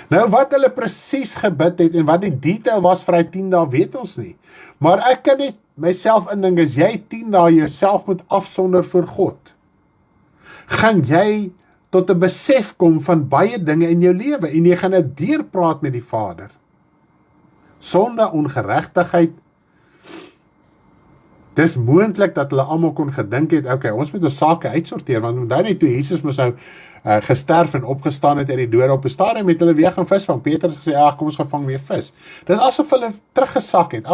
Nou wat hulle presies gebid het en wat die detail was vir hy 10 dae, weet ons nie. Maar ek kan net myself indink, as jy 10 dae jouself moet afsonder vir God, gaan jy tot 'n besef kom van baie dinge in jou lewe en jy gaan dit deurpraat met die Vader. Sonde, ongeregtigheid. Dis moontlik dat hulle almal kon gedink het, okay, ons moet ons sake uitsorteer, want dan net toe Jesus mos nou gesterf en opgestaan het uit die dode, op 'n stadium het hulle weer gaan visvang. Petrus gesê, ag, kom ons gaan vang weer vis. Dis asof hulle teruggesak het,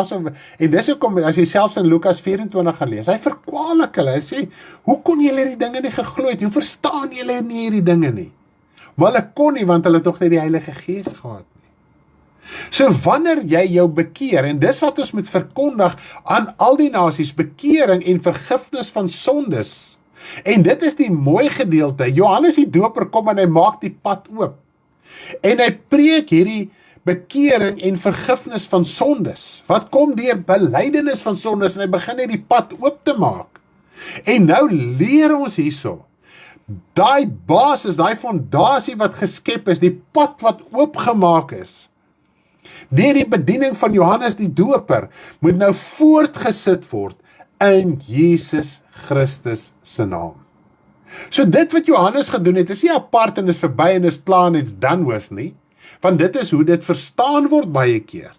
en dis hoekom, as jy selfs in Lukas 24 gaan lees, hy verkwalik hulle, hy sê, hoe kon julle hierdie dinge nie geglo het, hoe verstaan julle nie hierdie dinge nie? Maar hulle kon nie, want hulle het tog nie die Heilige Gees gehad. So wanneer jy jou bekeer, en dis wat ons moet verkondig aan al die nasies, bekering en vergifnis van sondes. En dit is die mooi gedeelte, Johannes die Doper kom en hy maak die pad oop. En hy preek hierdie bekering en vergifnis van sondes. Wat kom deur belydenis van sondes, en hy begin hierdie pad oop te maak. En nou leer ons hierso, daai basis, daai fondasie wat geskep is, die pad wat oopgemaak is, deur die bediening van Johannes die Doper, moet nou voortgesit word in Jesus Christus se naam. So dit wat Johannes gedoen het, is nie apart en is verby en is klaar en it's done with nie, want dit is hoe dit verstaan word baie keer.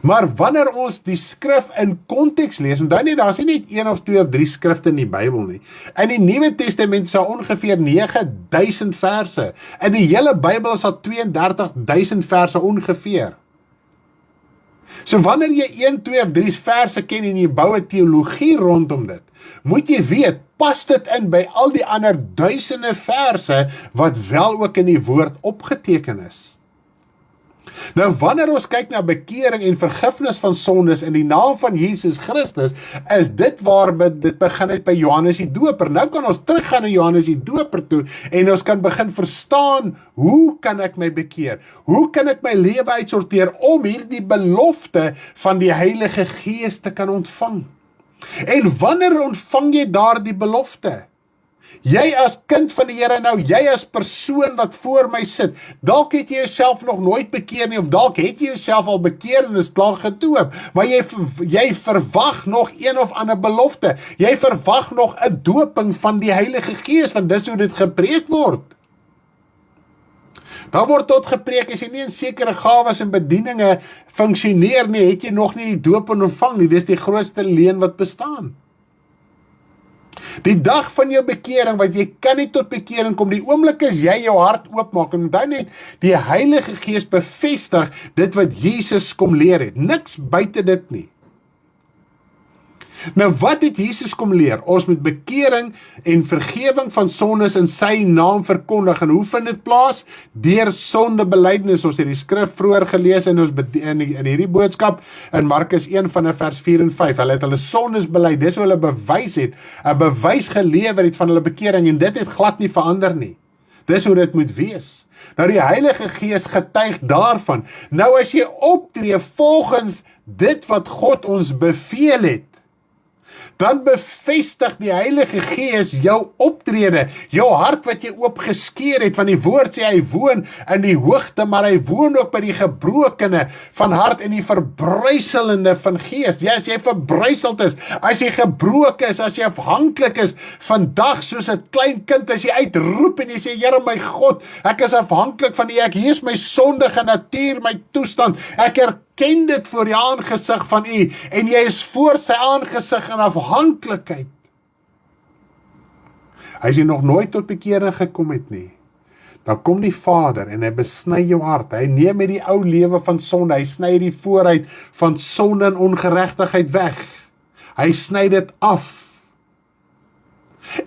Maar wanneer ons die skrif in konteks lees, en dan nie, daar is nie net 1 of 2 of 3 skrifte in die Bybel nie. In die Nuwe Testament is daar ongeveer 9000 verse. In die hele Bybel is daar 32.000 verse ongeveer. So wanneer jy 1, 2 of 3 verse ken en jy bou 'n teologie rondom dit, moet jy weet, pas dit in by al die ander duisende verse wat wel ook in die woord opgeteken is. Nou wanneer ons kyk na bekering en vergifnis van sondes in die naam van Jesus Christus, is dit waar dit begin het by Johannes die Doper. Nou kan ons teruggaan na Johannes die Doper toe en ons kan begin verstaan, hoe kan ek my bekeer? Hoe kan ek my lewe uitsorteer om hierdie belofte van die Heilige Gees te kan ontvang? En wanneer ontvang jy daardie belofte? Jy as kind van die Here nou, jy as persoon wat voor my sit, dalk het jy jouself nog nooit bekeer nie, of dalk het jy jouself al bekeer en is klaar gedoop, maar jy verwag nog een of ander belofte, jy verwag nog 'n doping van die Heilige Gees, want dis hoe dit gepreek word. Daar word tot gepreek, as jy nie in sekere gawes en bedieninge funksioneer nie, het jy nog nie die doop ontvang nie, dis die grootste leuen wat bestaan. Die dag van jou bekering, want jy kan nie tot bekering kom, die oomblik as jy jou hart oopmaak, en dan net die Heilige Gees bevestig dit wat Jesus kom leer het, niks buite dit nie. Nou wat het Jesus kom leer? Ons moet bekering en vergewing van sondes in sy naam verkondig, en hoe vind dit plaas? Deur sondebelydenis. Ons het die skrif vroeër gelees in hierdie boodskap in Markus 1 vanaf vers 4 en 5. Hulle het hulle sondes bely, dis hoe hulle bewys het, 'n bewys gelewer het van hulle bekering, en dit het glad nie verander nie. Dis hoe dit moet wees. Nou die Heilige Gees getuig daarvan. Nou as jy optree volgens dit wat God ons beveel het, dan bevestig die Heilige Gees jou optrede, jou hart wat jy oopgeskeer het, van die woord sê hy woon in die hoogte, maar hy woon ook by die gebrokene van hart en die verbruiselende van gees. Ja, as jy verbruiseld is, as jy gebroken is, as jy afhanklik is, vandag soos 'n klein kind, as jy uitroep en jy sê, Here my God, ek is afhanklik van U, hier is my sondige natuur, my toestand, ek ken dit voor die aangesig van U, en jy is voor sy aangesig in afhanklikheid. As jy nog nooit tot bekering gekom het nie, dan kom die Vader en hy besny jou hart, hy neem met die ou lewe van sonde, hy sny die vooruit van sonde en ongeregtigheid weg, hy sny dit af,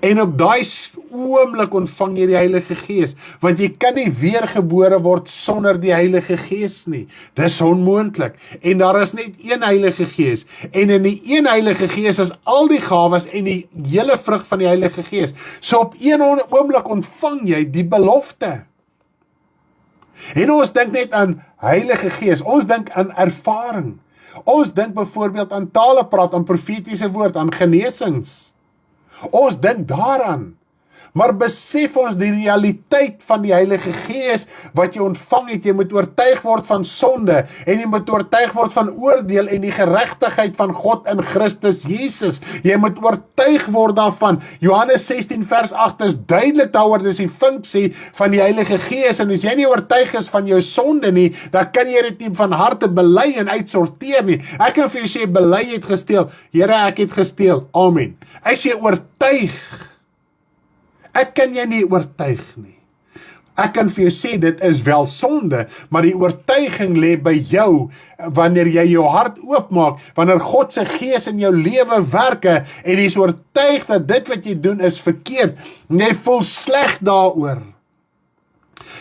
en op daai oomblik ontvang jy die Heilige Gees, want jy kan nie weergebore word sonder die Heilige Gees nie, dis onmoontlik, en daar is net een Heilige Gees, en in die een Heilige Gees is al die gawes en die hele vrug van die Heilige Gees, so op een oomblik ontvang jy die belofte, en ons dink net aan Heilige Gees, ons dink aan ervaring, ons dink byvoorbeeld aan tale praat, aan profetiese woord, aan genesings, ons dink daaraan, maar besef ons die realiteit van die Heilige Gees wat jy ontvang het, jy moet oortuig word van sonde, en jy moet oortuig word van oordeel en die geregtigheid van God in Christus Jesus, jy moet oortuig word daarvan. Johannes 16 vers 8 is duidelik daaroor, dis die funksie van die Heilige Gees, en as jy nie oortuig is van jou sonde nie, dan kan jy dit nie van harte bely en uitsorteer nie. Ek kan vir jou sê, bely het gesteel, Here ek het gesteel, amen. As jy oortuig, ek kan jy nie oortuig nie. Ek kan vir jou sê, dit is wel sonde, maar die oortuiging lê by jou, wanneer jy jou hart oopmaak, wanneer God se Gees in jou lewe werke, en jy is oortuig dat dit wat jy doen is verkeerd, en jy voel sleg daaroor.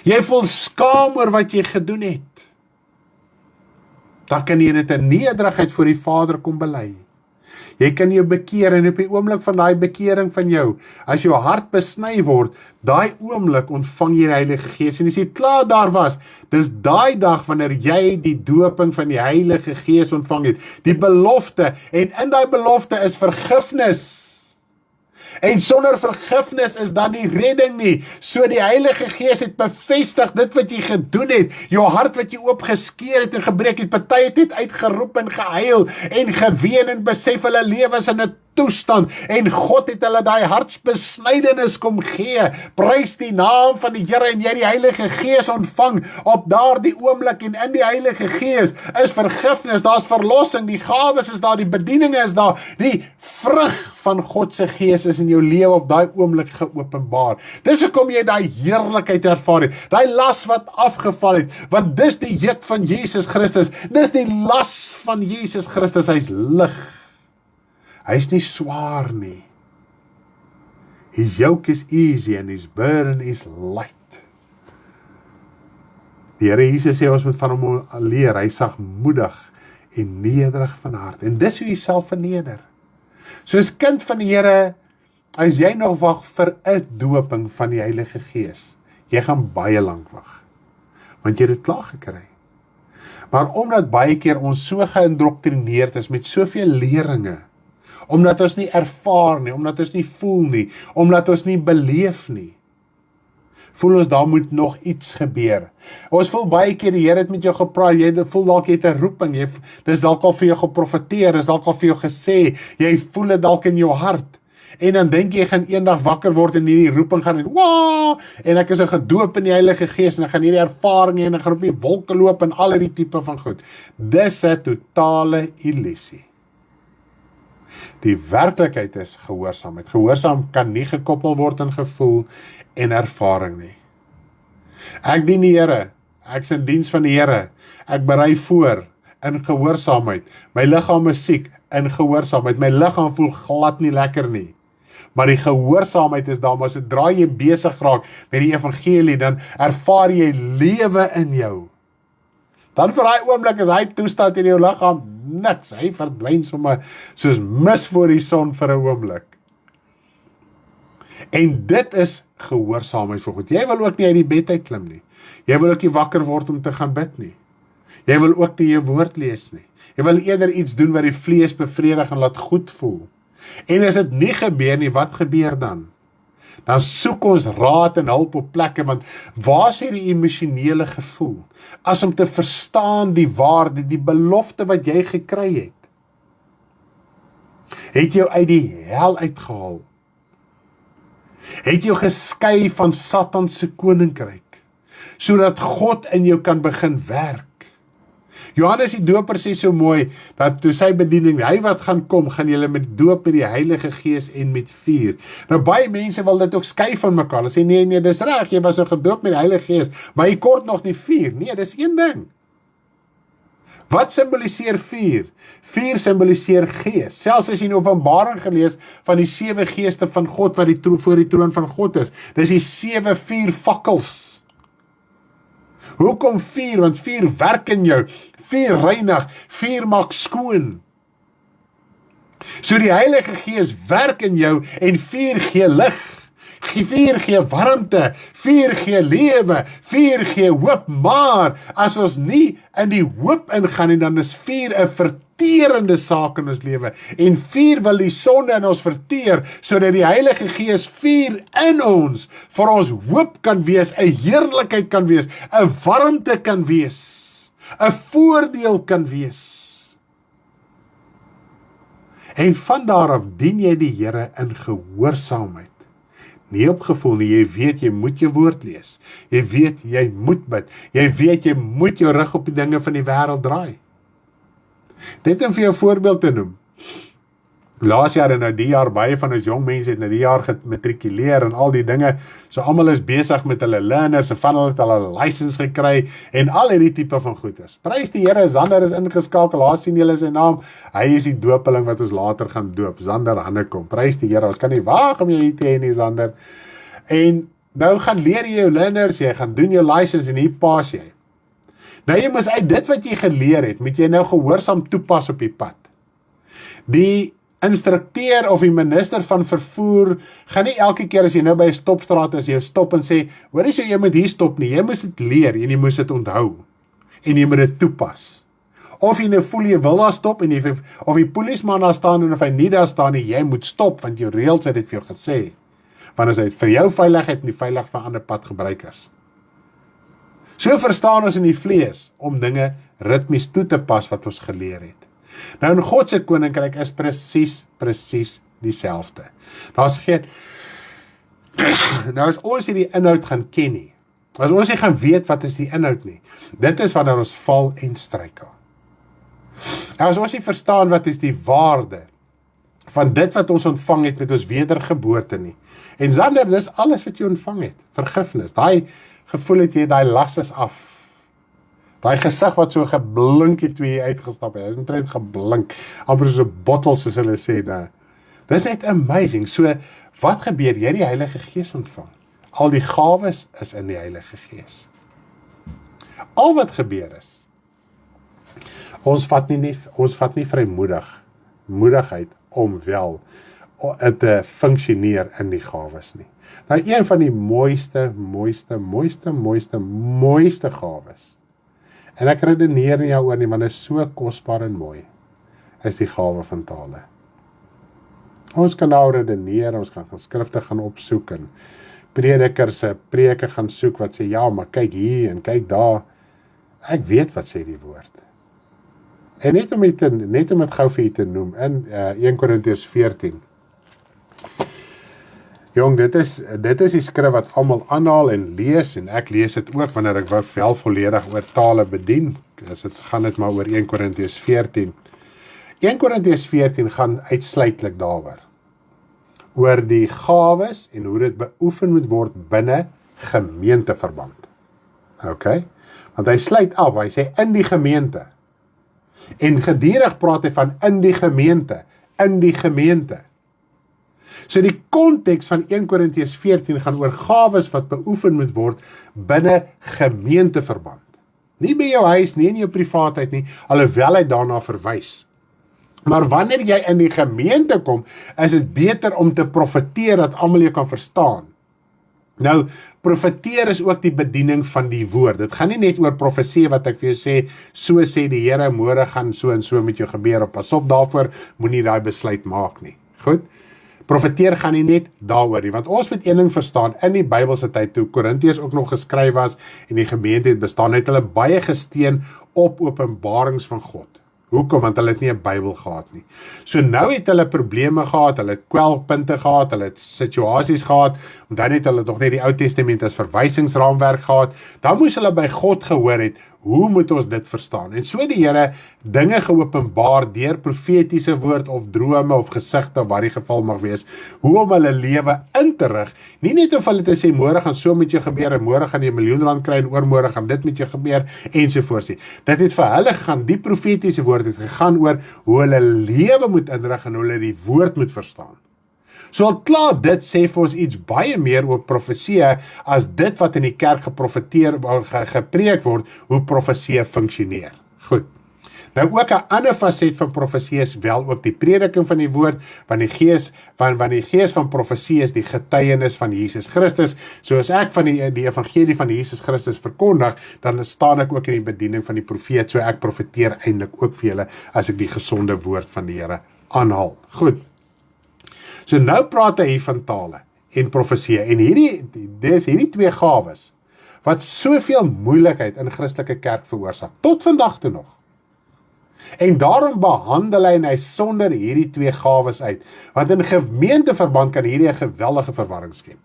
Jy voel skaam oor wat jy gedoen het. Dan kan jy dit in nederigheid voor die Vader kom bely. Jy kan jou bekeer, en op die oomblik van daai bekering van jou, as jou hart besny word, daai oomblik ontvang jy die Heilige Gees, en as jy klaar daar was, dis daai dag wanneer jy die doping van die Heilige Gees ontvang het, die belofte, en in daai belofte is vergifnis, en sonder vergifnis is dan nie redding nie, so die Heilige Gees het bevestig dit wat jy gedoen het, jou hart wat jy oopgeskeer het en gebreek het, party het net uitgeroep en gehuil, en geween en besef hulle lewens in 'n toestand, en God het hulle daai hartsbesnydenis kom gee, prys die naam van die Here, en jy die Heilige Gees ontvang, op daardie oomblik, en in die Heilige Gees is vergifnis, daar's verlossing, die gawes is daar, die bedieninge is daar, die vrug van God se Gees is in jou lewe op daai oomblik geopenbaar. Dis hoekom jy daai heerlikheid ervaar het, daai las wat afgeval het, want dis die juk van Jesus Christus, dis die las van Jesus Christus, hy's lig, hy's nie swaar nie. His yoke is easy and his burden is light. Die Here Jesus sê ons moet van hom leer, hy sagmoedig en nederig van hart. En dis hoe jy self verneder. Soos kind van die Here, as jy nog wag vir 'n dooping van die Heilige Gees, jy gaan baie lank wag, want jy het dit klaar gekry. Maar omdat baie keer ons so geïndoktrineerd is met soveel leringe, omdat ons nie ervaar nie, omdat ons nie voel nie, omdat ons nie beleef nie, voel ons daar moet nog iets gebeur. Ons voel baie keer die Here het met jou gepraat, jy voel dalk jy het 'n roeping, dis dalk al vir jou geprofeteer, dis dalk al vir jou gesê, jy voel dit dalk in jou hart. En dan dink jy gaan eendag wakker word en hierdie roeping gaan en waa, en ek is gedoop in die Heilige Gees en ek gaan hierdie ervaring hê en ek gaan op die wolke loop en al hierdie tipe van goed. Dis 'n totale illusie. Die werklikheid is gehoorsaamheid. Gehoorsaam kan nie gekoppel word aan gevoel en ervaring nie. Ek dien die Here, ek is in diens van die Here, ek berei voor in gehoorsaamheid. My liggaam is siek in gehoorsaamheid. My liggaam voel glad nie lekker nie. Maar die gehoorsaamheid is daar, maar sodra jy besig raak met die evangelie, dan ervaar jy lewe in jou. Dan vir daai oomblik is hy toestand in jou liggaam niks. Hy verdwyn sommer soos mis voor die son vir 'n oomblik. En dit is gehoorsaamheid vir God. Jy wil ook nie uit die bed uit klim nie. Jy wil ook nie wakker word om te gaan bid nie. Jy wil ook nie jou woord lees nie. Jy wil eerder iets doen wat die vlees bevredig en laat goed voel. En as dit nie gebeur nie, wat gebeur dan? Dan soek ons raad en hulp op plekke, want waar is die emosionele gevoel? As om te verstaan die waarde, die belofte wat jy gekry het. Het jou uit die hel uitgehaal. Het jou geskei van Satan se koninkryk, sodat God in jou kan begin werk. Johannes die Doper sê so mooi, dat toe sy bediening, hy wat gaan kom, gaan julle met doop met die Heilige Gees en met vuur. Nou baie mense wil dit ook skei van mekaar, hulle sê nee, dis reg, jy was nou gedoop met die Heilige Gees, maar jy kort nog die vuur. Nee, dis een ding. Wat symboliseer vuur? Vuur symboliseer gees. Selfs as jy in Openbaring gelees van die 7 geeste van God wat voor die troon van God is. Dis die 7 vuur fakkels. Hoekom vuur? Want vuur werk in jou. Vuur reinig. Vuur maak skoon. So die Heilige Gees werk in jou en vuur gee lig. Vuur gee warmte, vuur gee lewe, vuur gee hoop, maar as ons nie in die hoop ingaan nie, dan is vuur 'n verterende saak in ons lewe. En vuur wil die sonde in ons verteer, sodat die Heilige Gees vuur in ons, vir ons hoop kan wees, 'n heerlikheid kan wees, 'n warmte kan wees, 'n voordeel kan wees. En van daar af dien jy die Here in gehoorsaamheid. Nie op gevoel nie, jy weet jy moet jou woord lees. Jy weet jy moet bid. Jy weet jy moet jou rug op die dinge van die wêreld draai. Net om vir jou voorbeeld te noem. Laas jaar en nou die jaar, baie van ons jong mense het nou die jaar gematrikuleer en al die dinge, so almal is besig met hulle learners, en van hulle het hulle license gekry, en al hierdie tipe van goeders. Prys die Here, Zander is ingeskakel, laat sien julle sy naam, hy is die doopeling wat ons later gaan doop, Zander Hannekom, prys die Here, ons kan nie wag om jou hier te hê nie, Zander. En nou gaan leer jy jou learners, jy gaan doen jou license en hier pas jy. Nou jy moet uit dit wat jy geleer het, moet jy nou gehoorsaam toepas op die pad. Die instrukteur of die minister van vervoer gaan nie elke keer as jy nou by 'n stopstraat is, jy stop en sê, hoor jy moet hier stop nie, jy moet dit leer en jy moet dit onthou en jy moet dit toepas. Of jy nou voel jy wil daar stop en of die polisieman daar staan en of hy nie daar staan nie, jy moet stop want jou reëls het dit vir jou gesê. Want as hy vir jou veiligheid en die veilig vir ander padgebruikers. So verstaan ons in die vlees om dinge ritmies toe te pas wat ons geleer het. Nou in God se koninkryk is presies dieselfde. Daar's geen nou as ons hierdie inhoud gaan ken nie, as ons nie gaan weet wat is die inhoud nie, dit is wanneer ons val en struikel. Nou as ons nie verstaan wat is die waarde van dit wat ons ontvang het met ons wedergeboorte nie. En Zander, dis alles wat jy ontvang het, vergifnis, daai gevoel het jy, daai las is af. Daai gesig wat so geblink het toe jy uitgestap het, het net geblink, amper so 'n bottel soos hulle sê daar. Dis net amazing. So, wat gebeur? Jy die Heilige Gees ontvang. Al die gawes is in die Heilige Gees. Al wat gebeur is, ons vat nie vrymoedigheid om wel te funksioneer in die gawes nie. Nou, een van die mooiste gawes, en ek redeneer nie jou oor nie, want dit is so kosbaar en mooi, is die gawe van tale. Ons kan nou redeneer, ons kan skrifte gaan opsoek, en predikers se preke gaan soek, wat sê, ja, maar kyk hier, en kyk daar, ek weet wat sê die woord. En net om het gou vir u te noem, in 1 Korintiërs 14, jong, dit is die skrif wat almal aanhaal en lees, en ek lees dit ook, wanneer ek wel volledig oor tale bedien, gaan dit maar oor 1 Korintiërs 14. 1 Korintiërs 14 gaan uitsluitlik daaroor, oor die gawes, en hoe dit beoefen moet word binne gemeenteverband. Ok? Want hy sluit af, hy sê in die gemeente, en gedurig praat hy van in die gemeente. So die konteks van 1 Korintiërs 14 gaan oor gawes wat beoefen moet word binne gemeenteverband. Nie by jou huis, nie in jou privaatheid nie, alhoewel hy daarna verwys. Maar wanneer jy in die gemeente kom, is dit beter om te profeteer dat almal jou kan verstaan. Nou, profeteer is ook die bediening van die woord. Dit gaan nie net oor profesie wat ek vir jou sê, so sê die Here, môre gaan so en so met jou gebeur, of pas op daarvoor, moenie daai besluit maak nie. Goed? Profeteer gaan nie net daaroor nie, want ons moet een ding verstaan, in die Bybelse tyd, toe Korintiërs ook nog geskryf was, en die gemeente het bestaan, het hulle baie gesteun op openbarings van God. Hoekom? Want hulle het nie 'n Bybel gehad nie. So nou het hulle probleme gehad, hulle het kwelpunte gehad, hulle het situasies gehad, en dan het hulle nog net die Ou Testament as verwysingsraamwerk gehad, dan moes hulle by God gehoor het, hoe moet ons dit verstaan? En so die Here dinge geopenbaar deur profetiese woord of drome of gesigte, wat die geval mag wees, hoe om hulle lewe in te rig, nie net of hulle te sê, môre gaan so met jou gebeur, en môre gaan jy R1 miljoen kry, en oormôre gaan dit met jou gebeur, ensovoorts nie. Dit het vir hulle gegaan, die profetiese woord het gegaan oor hoe hulle lewe moet inrig, en hoe hulle die woord moet verstaan. So al klaar dit sê vir ons iets baie meer oor profesie as dit wat in die kerk gepreek word, hoe profesie funksioneer. Goed. Nou ook 'n ander faset van profesie is wel ook die prediking van die woord, want die gees van profesie is die getuienis van Jesus Christus. So as ek van die evangelie van Jesus Christus verkondig, dan staan ek ook in die bediening van die profeet, so ek profeteer eintlik ook vir julle as ek die gesonde woord van die Here aanhaal. Goed. So nou praat hy hier van tale en profesie, en hierdie twee gawes, wat soveel moeilikheid in Christelike kerk veroorsaak, tot vandag toe nog. En daarom behandel hy en hy sonder hierdie twee gawes uit, want in gemeenteverband kan hierdie 'n geweldige verwarring skep.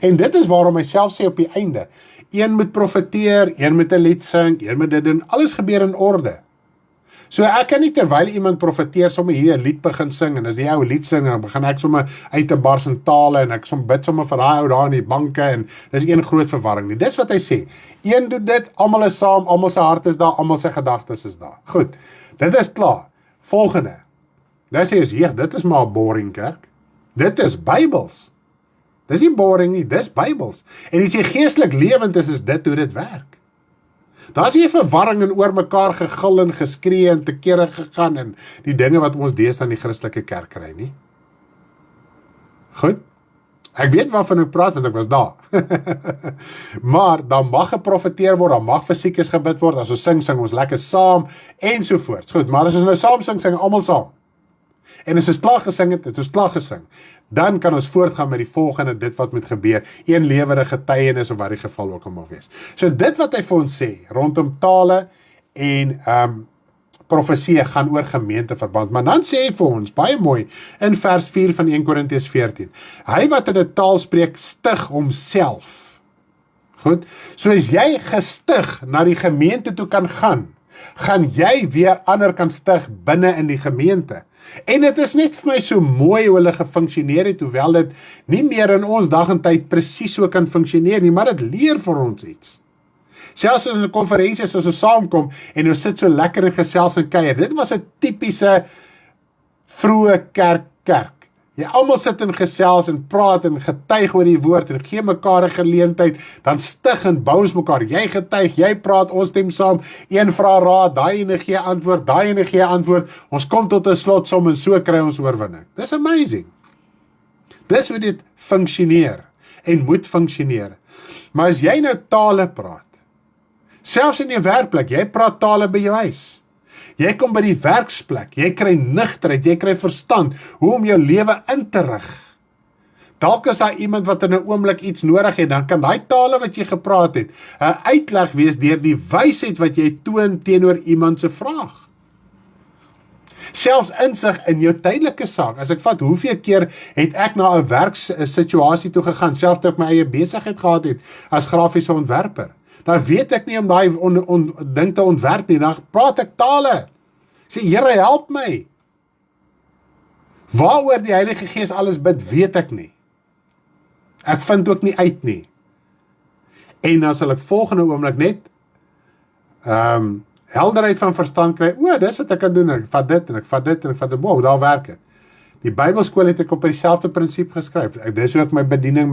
En dit is waarom hy self sê op die einde, een moet profeteer, een moet 'n lied sing, een moet dit doen, alles gebeur in orde. So ek kan nie terwyl iemand profeteer sommer hier 'n lied begin sing, en as die ou lied sing, dan begin ek sommer uit te bars in tale, en ek bid sommer vir daai ou daar in die banke, en dis een groot verwarring nie. Dis wat hy sê, een doen dit, almal is saam, almal se hart is daar, almal se gedagtes is daar. Goed, dit is klaar. Volgende, dan sê ons, dit is maar 'n boring kerk, dit is Bybels. Dis nie boring nie, dis Bybels. En as jy geestelik lewend is dit hoe dit werk. Daar is nie verwarring en oor mekaar gegil en geskree en te kere gegaan en die dinge wat ons deesdae in die Christelike kerk kry nie. Goed, ek weet waarvan ek praat, want ek was daar. Maar, dan mag geprofeteer word, dan mag vir siekes gebid word, as ons sing ons lekker saam, ensovoorts. Goed, maar as ons nou saam sing almal saam. En as ons klaar gesing het ons klaar gesing. Dan kan ons voortgaan met die volgende, dit wat moet gebeur, een lewende getuienis, of wat die geval ook al mag wees. So dit wat hy vir ons sê, rondom tale en profesie gaan oor gemeenteverband, maar dan sê hy vir ons, baie mooi, in vers 4 van 1 Korintiërs 14, hy wat in 'n taal spreek, stig homself. Goed, so as jy gestig na die gemeente toe kan gaan jy weer ander kan stig binne in die gemeente. En dit is net vir my so mooi hoe hulle gefunksioneer het, hoewel dit nie meer in ons dag en tyd presies so kan funksioneer nie, maar dit leer vir ons iets. Selfs in 'n konferensie as ons saamkom en ons sit so lekker en gesels en kuier, dit was 'n tipiese vroeë kerk. Jy almal sit en gesels en praat en getuig oor die woord en gee mekaar 'n geleentheid, dan stig en bou ons mekaar. Jy getuig, jy praat, ons stem saam, een vra raad, daai ene gee antwoord, daai ene gee antwoord. Ons kom tot 'n slotsom en so kry ons oorwinning. Dis amazing. Dis hoe dit funksioneer en moet funksioneer. Maar as jy nou tale praat, selfs in jou werkplek, jy praat tale by jou huis. Jy kom by die werksplek, jy kry nugterheid, jy kry verstand, hoe om jou lewe in te rig. Dalk is daar iemand wat in 'n oomblik iets nodig het, dan kan daai tale wat jy gepraat het, 'n uitleg wees deur die wysheid wat jy toon teenoor iemand se vraag. Selfs insig in jou tydelike saak. As ek vat, hoeveel keer het ek na 'n werkssituasie toe gegaan, selfs toe ek my eie besigheid gehad het as grafiese ontwerper. Dan weet ek nie om daai ding te ontwerp nie, dan praat ek tale. Sê, Here, help my. Waaroor die Heilige Gees alles bid, weet ek nie. Ek vind ook nie uit nie. En dan sal ek volgende oomblik net helderheid van verstand kry. Dis wat ek kan doen. Ek vat dit en ek vat dit en ek vat dit. Wow, daar werk het. Die Bybelskool het ek op dieselfde prinsip geskryf. Dis hoe ek my bediening,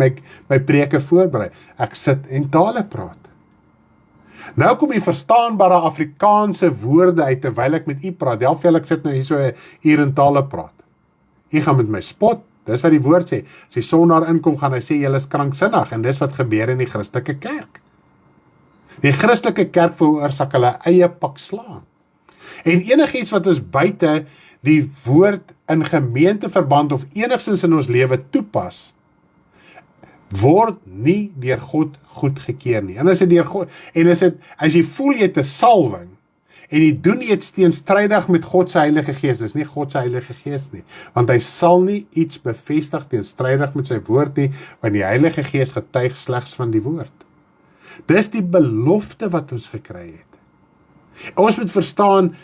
my preke voorberei. Ek sit en tale praat. Nou kom die verstaanbare Afrikaanse woorde uit terwyl ek met u praat. Help ek sit nou hier so 'n uur in tale praat. U gaan met my spot. Dis wat die woord sê. As die sondaar inkom, gaan hy sê julle is kranksinnig en dis wat gebeur in die Christelike kerk. Die Christelike kerk veroorsaak hulle eie pak slaan. En enigiets wat ons buite die woord in gemeenteverband of enigstens in ons lewe toepas, word nie deur God goedgekeur nie. En as jy voel jy het 'n salwing en jy doen iets teenstrydig met God se Heilige Gees, dis nie God se Heilige Gees nie, want hy sal nie iets bevestig teenstrydig met sy woord nie, want die Heilige Gees getuig slegs van die woord. Dis die belofte wat ons gekry het. Ons moet verstaan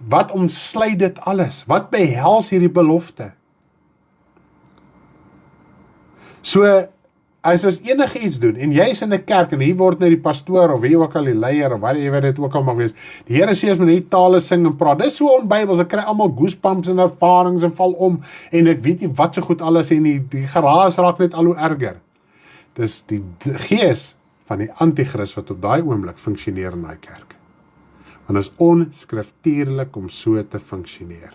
wat omsluit dit alles? Wat behels hierdie belofte? So, as ons enige iets doen, en jy is in 'n kerk, en hier word net die pastoor, of wie ook al die leier, of wat dit ook al mag wees, die Here sê as men nie tale sing en praat, dis so onbybels, ek kry almal goosebumps en ervarings en val om, en ek weet nie wat so goed alles, en die geraas raak net al hoe erger. Dis die gees van die antichrist wat op daai oomblik funksioneer in daai kerk. Want is onskriftuurlik om so te funksioneer.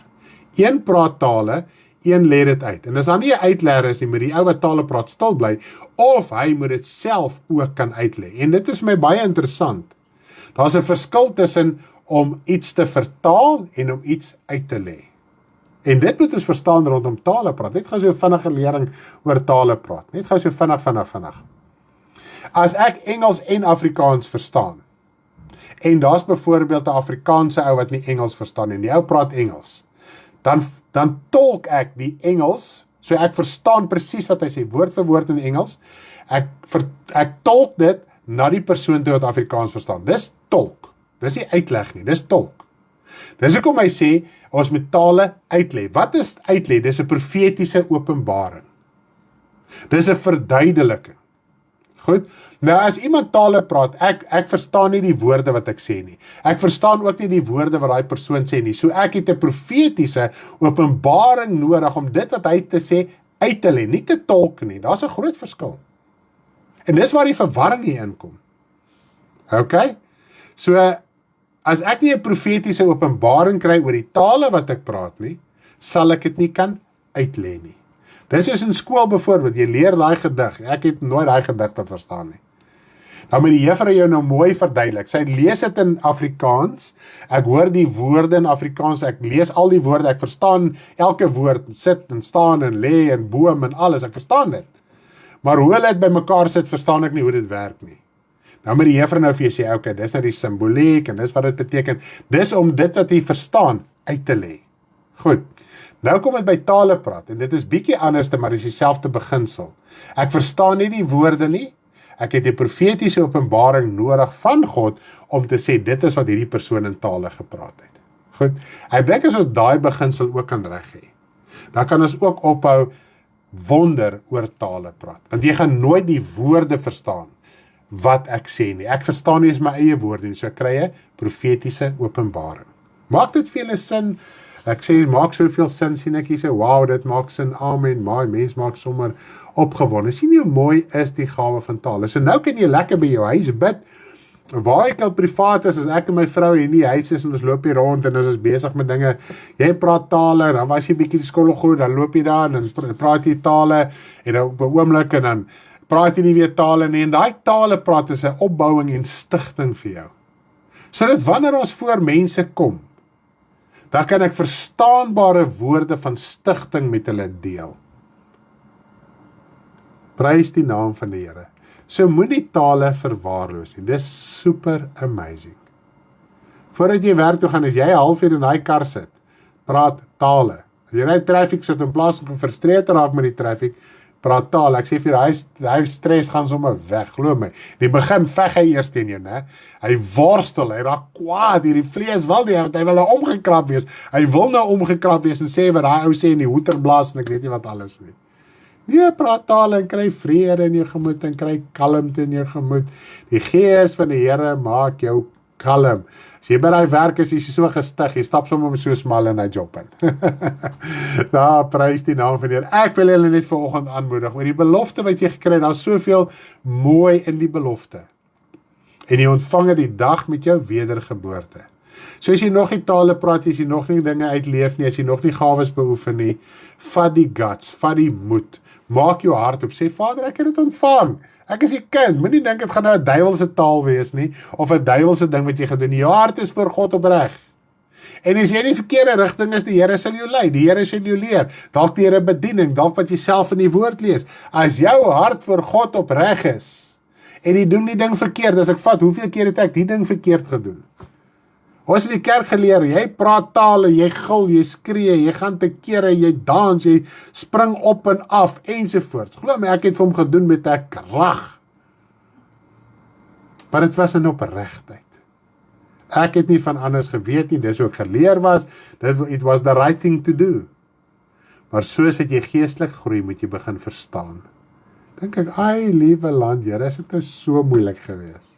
Een praat tale, een lê dit uit. En as daar nie 'n uitlegger is nie, moet die ou wat tale praat stil bly, of hy moet dit self ook kan uitlê. En dit is vir my baie interessant. Daar's 'n verskil tussen om iets te vertaal en om iets uit te lê. En dit moet ons verstaan rondom tale praat. Net gou so vinnige lering oor tale praat. Net gou so vinnig. As ek Engels en Afrikaans verstaan, en daar's byvoorbeeld 'n Afrikaanse ou wat nie Engels verstaan nie, die ou praat Engels, dan tolk ek die Engels, so ek verstaan presies wat hy sê, woord vir woord in Engels, ek tolk dit na die persoon toe wat Afrikaans verstaan. Dis tolk, dis nie uitleg nie, dis tolk. Dis hoekom hy sê, ons moet tale uitlê. Wat is uitlê? Dis 'n profetiese openbaring. Dis 'n verduideliking. Goed, nou as iemand tale praat, ek verstaan nie die woorde wat ek sê nie. Ek verstaan ook nie die woorde wat daai persoon sê nie. So ek het 'n profetiese openbaring nodig om dit wat hy te sê uit te lê, nie te tolk nie. Daar's 'n groot verskil. En dis waar die verwarring hier inkom. OK? So as ek nie 'n profetiese openbaring kry oor die tale wat ek praat nie, sal ek dit nie kan uitlê nie. Dis soos in skool byvoorbeeld, jy leer daai gedig, ek het nooit daai gedigte verstaan nie. Nou moet die juffrou jou nou mooi verduidelik, sy lees dit in Afrikaans, ek hoor die woorde in Afrikaans, ek lees al die woorde, ek verstaan elke woord, sit en staan en lê en boom en alles, ek verstaan dit. Maar hoe hulle dit by mekaar sit, verstaan ek nie hoe dit werk nie. Nou moet die juffrou nou vir jy sê, okay, dis nou die simboliek en dis wat dit beteken, dis om dit wat jy verstaan uit te lê. Goed. Nou kom dit by tale praat, en dit is bietjie anders, maar dit is dieselfde beginsel. Ek verstaan nie die woorde nie, ek het 'n profetiese openbaring nodig van God, om te sê, dit is wat hierdie persoon in tale gepraat het. Goed, ek dink as ons daai beginsel ook kan reg hê, dan kan ons ook ophou wonder oor tale praat, want jy gaan nooit die woorde verstaan, wat ek sê nie. Ek verstaan nie eens my eie woorde nie, so ek kry 'n profetiese openbaring. Maak dit vir julle sin? Ek sê, maak soveel sin, sien ek hier sê, wow, dit maak sin, amen, my mens maak sommer opgewonde. Sien jy hoe mooi is die gawe van tale? So nou kan jy lekker by jou huis bid, waar ek al privaat is, as ek en my vrou hier in die huis is, en ons loop hier rond, en ons is besig met dinge, jy praat tale, dan was jy bietjie die skool goed, dan loop jy daar, en dan praat jy tale, en dan op 'n oomblik, en dan praat jy nie weer tale nie, en daai tale praat is 'n opbouing en stigting vir jou. So dat wanneer ons voor mense kom, dan kan ek verstaanbare woorde van stigting met hulle deel. Prys die naam van die Here. So moenie tale verwaarloos nie. Dis super amazing. Voordat jy werk toe gaan, as jy 'n halfuur in daai kar sit, praat tale. As jy net traffic sit, in plaas van gefrustreerd te raak met die traffic, praat tale. Ek sê vir hy stres gaan sommer weg, glo my. Die begin veg hy eers teen jou, né? Hy worstel, hy raak kwaad, hierdie vlees wil nie, want hy wil nou omgekrap wees. Hy wil nou omgekrap wees en sê wat daai ou sê in die hoeter blaas en ek weet nie wat alles nie. Nee, praat tale en kry vrede in jou gemoed en kry kalmte in jou gemoed. Die Gees van die Here maak jou kalm. As jy by daai werk is, jy so gestig, jy stap sommer met so smal in hy job in. Daar, prys die naam van die Here. Ek wil julle net vanoggend aanmoedig oor die belofte wat jy gekry het. Daar's soveel mooi in die belofte. En jy ontvang dit die dag met jou wedergeboorte. So as jy nog nie tale praat, as jy nog nie dinge uitleef nie, as jy nog nie gawes beoefen nie, vat die guts, vat die moed. Maak jou hart op, sê Vader, ek het dit ontvang. Ek is die kind, moenie dink dit gaan nou 'n duiwelse taal wees nie, of 'n duiwelse ding wat jy gedoen. Jou hart is voor God opreg. En as jy in die verkeerde rigting is, die Here sal jou lei, die Here sal jou leer. Dalk deur 'n bediening, dalk wat jy self in die woord lees. As jou hart voor God opreg is, en jy doen die ding verkeerd, as ek vat, hoeveel keer het ek die ding verkeerd gedoen? Ons het die kerk geleer, jy praat tale, jy gil, jy skree, jy gaan te kere, jy dans, jy spring op en af, ensovoorts. Glo my, ek het vir hom gedoen met 'n krag. Maar dit was in opregtheid. Ek het nie van anders geweet nie, dis hoe ek geleer was, it was the right thing to do. Maar soos wat jy geestelik groei, moet jy begin verstaan. Dink ek, ai, liewe land, Here, is dit nou so moeilik gewees?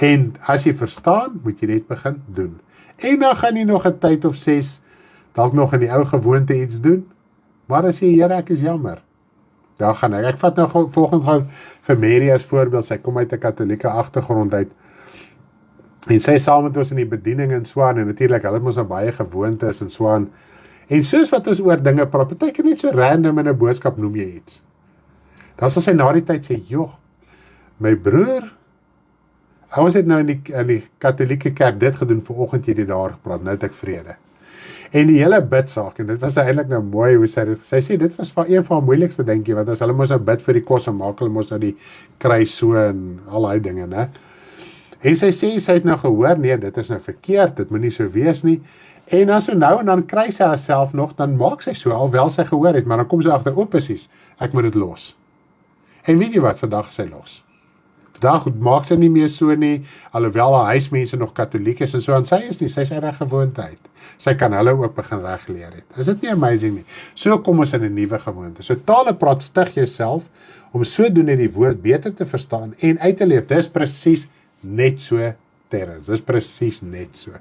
En as jy verstaan, moet jy net begin doen. En dan gaan jy nog 'n tyd of 6, dalk nog in die ou gewoonte iets doen, maar as jy, Here, ek is jammer, dan gaan ek vat nou volgende gaan vir Mary as voorbeeld, sy kom uit 'n katolieke agtergrond uit, en sy saam met ons in die bediening in Swaan, en natuurlik, hulle het mos nou baie gewoontes in Swaan, en soos wat ons oor dinge praat, partykeer net so random in 'n boodskap noem jy iets. Dan sal sy na die tyd sê, joh, my broer, ons het nou in die katolieke kerk dit gedoen, vanoggend jy daar gepraat, nou het ek vrede. En die hele bidsaak, en dit was eintlik nou mooi hoe sy dit, sy sê, dit was een van die moeilikste dingetjie, want as hulle mos nou bid vir die kos, en maak hulle mos nou die kruis so, en al die dinge, né? En sy sê, sy het nou gehoor, nee, dit is nou verkeerd, dit moet nie so wees nie, en dan so nou, en dan kry sy haarself nog, dan maak sy so, alwel sy gehoor het, maar dan kom sy agter, presies, ek moet dit los. En weet jy wat, vandag is sy los. Vandag maak sy nie meer so nie, alhoewel haar huismense nog katoliek is en so, en sy is nie, sy is reg gewoonte uit. Sy kan hulle ook begin regleer het. Is dit nie amazing nie? So kom ons in 'n nuwe gewoonte. So tale praat stig jouself, om sodoende die woord beter te verstaan en uit te leef. Dis presies net so, Terrence, dis presies net so.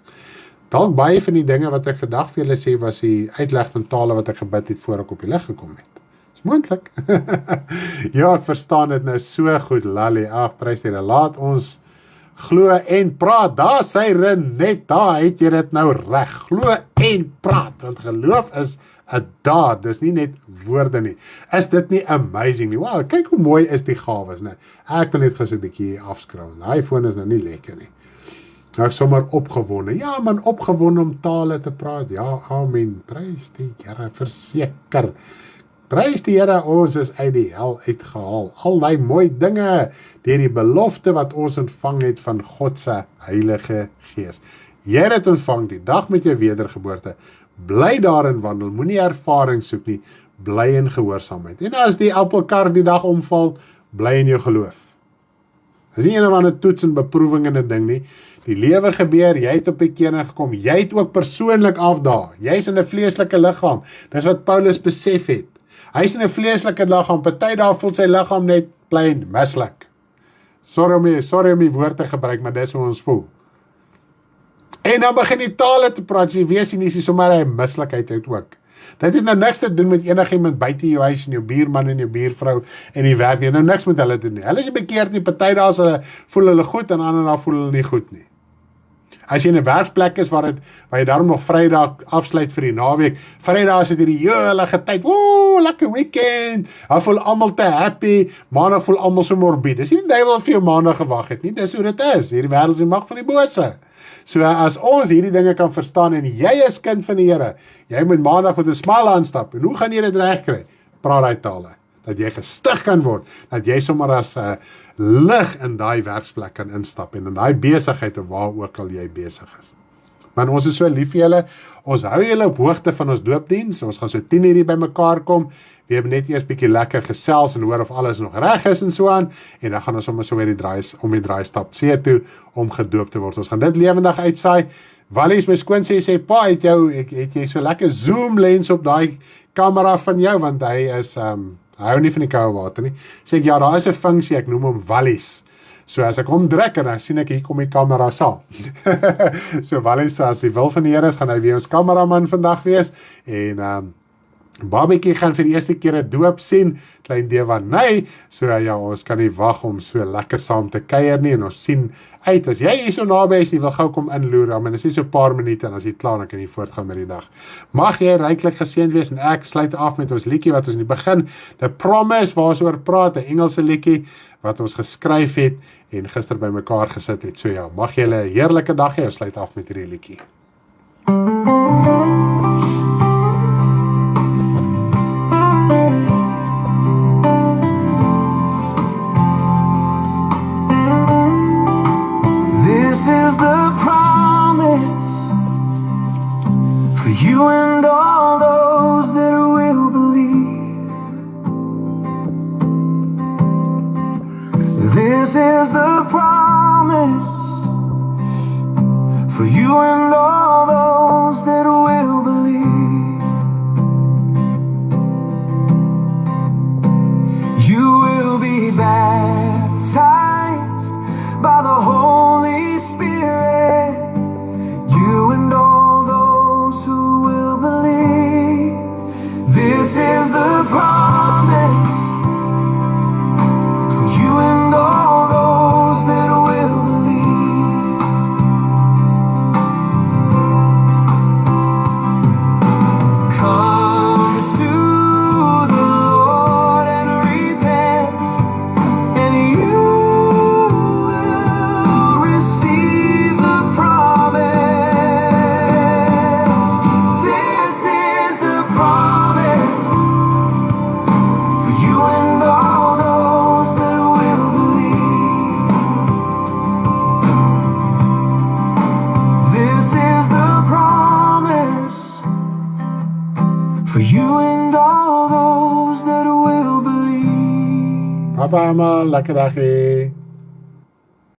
Dalk baie van die dinge wat ek vandag vir julle sê, was die uitleg van tale wat ek gebid het, voor ek op die lig gekom het. Is moontlik. Ja, ek verstaan dit nou so goed, Lally. Ag, prys die Here, laat ons glo en praat. Daar sê Renet, daar het jy dit nou reg. Glo en praat, want geloof is 'n daad, dis nie net woorde nie. Is dit nie amazing nie? Wow, kyk hoe mooi is die gawes, né? Ek wil net gou so 'n bietjie afskraal. Die iPhone is nou nie lekker nie. Nou ek sommer opgewonde. Ja, man, opgewonde om tale te praat. Ja, amen. Prys die Here, verseker. Prys die Here, ons is uit die hel uitgehaal. Al die mooi dinge, deur die belofte wat ons ontvang het van God se Heilige Gees. Jy het dit ontvang die dag met jou wedergeboorte. Bly daarin wandel, moenie ervaring soek nie, bly in gehoorsaamheid. En as die appelkar die dag omval, bly in jou geloof. Dis nie een of ander toets en beproewing en 'n ding nie. Die lewe gebeur, jy het op die kerne gekom, jy het ook persoonlik afdaag. Jy's in 'n vleeslike liggaam. Dis wat Paulus besef het. Hy's in 'n vleeslike liggaam, party daar voel sy liggaam net plain mislik. Sorry om die woord te gebruik, maar dis hoe ons voel. En dan begin die tale te praat, jy weet nie, is sommer 'n mislikheid uit ook. Dit het nou niks te doen met enigiemand buite jou huis en jou buurman en jou buurvrou en die werk, jy nou niks met hulle te doen. Hulle is bekeerd nie, party daar is hulle voel hulle goed en ander daar voel hulle nie goed nie. As jy in 'n werksplek is waar jy daarom nog Vrydag afsluit vir die naweek, Vrydag is dit hierdie heerlike tyd, woe, lekker weekend, dan voel almal te happy, Maandag voel almal so morbid. Dis nie die duiwel vir jou Maandag gewag het nie, dis hoe dit is, hierdie wêreld is die mag van die bose. So as ons hierdie dinge kan verstaan en jy is kind van die Here, jy moet Maandag met 'n smile aanstap. En hoe gaan jy dit regkry? Praat daai tale, dat jy gestig kan word, dat jy sommer as 'n lig in daai werksplek kan instap en in daai besigheid of waar ook al jy besig is. Maar ons is so lief vir julle. Ons hou julle op hoogte van ons doopdiens. Ons gaan so 10 uur by mekaar kom. We hebben net eers bietjie lekker gesels en hoor of alles nog reg is en so aan. En dan gaan ons sommer so weer die draaistap see toe om gedoop te word. Ons gaan dit lewendig uitsaai. Wallies, my skoonsie sê, pa, het jy so lekker zoom lens op daai kamera van jou, want hy is hy hou nie van die koue water nie. Sê ek, ja, daar is 'n funksie, ek noem hom Wallies. So as ek hom druk en dan sien ek hier kom die kamera saam. So Wallies, as die wil van die Here is, gaan hy weer ons kameraman vandag wees. En Babetjie gaan vir die eerste keer 'n doop sien, klein Dewan, nee, so ja, ons kan nie wag om so lekker saam te kuier nie, en ons sien uit, as jy hier so naby is, jy wil gou kom inloer, maar dis nie so 'n paar minute, en as jy klaar, dan kan jy voortgaan met die dag. Mag jy ryklik geseënd wees, en ek sluit af met ons liedjie, wat ons in die begin, The Promise, waar ons oor praat, 'n Engelse liedjie, wat ons geskryf het, en gister by mekaar gesit het, so ja, mag jy 'n heerlike dag hê, ons sluit af met hierdie liedjie. Is the promise for you and all those that will believe. This is the promise for you and all those that will believe. You will be baptized by the Holy Spirit, you and all those who will believe. This is the promise for you and all those that will believe. Come to the Lord and repent, and you Papa, lekker dag hê.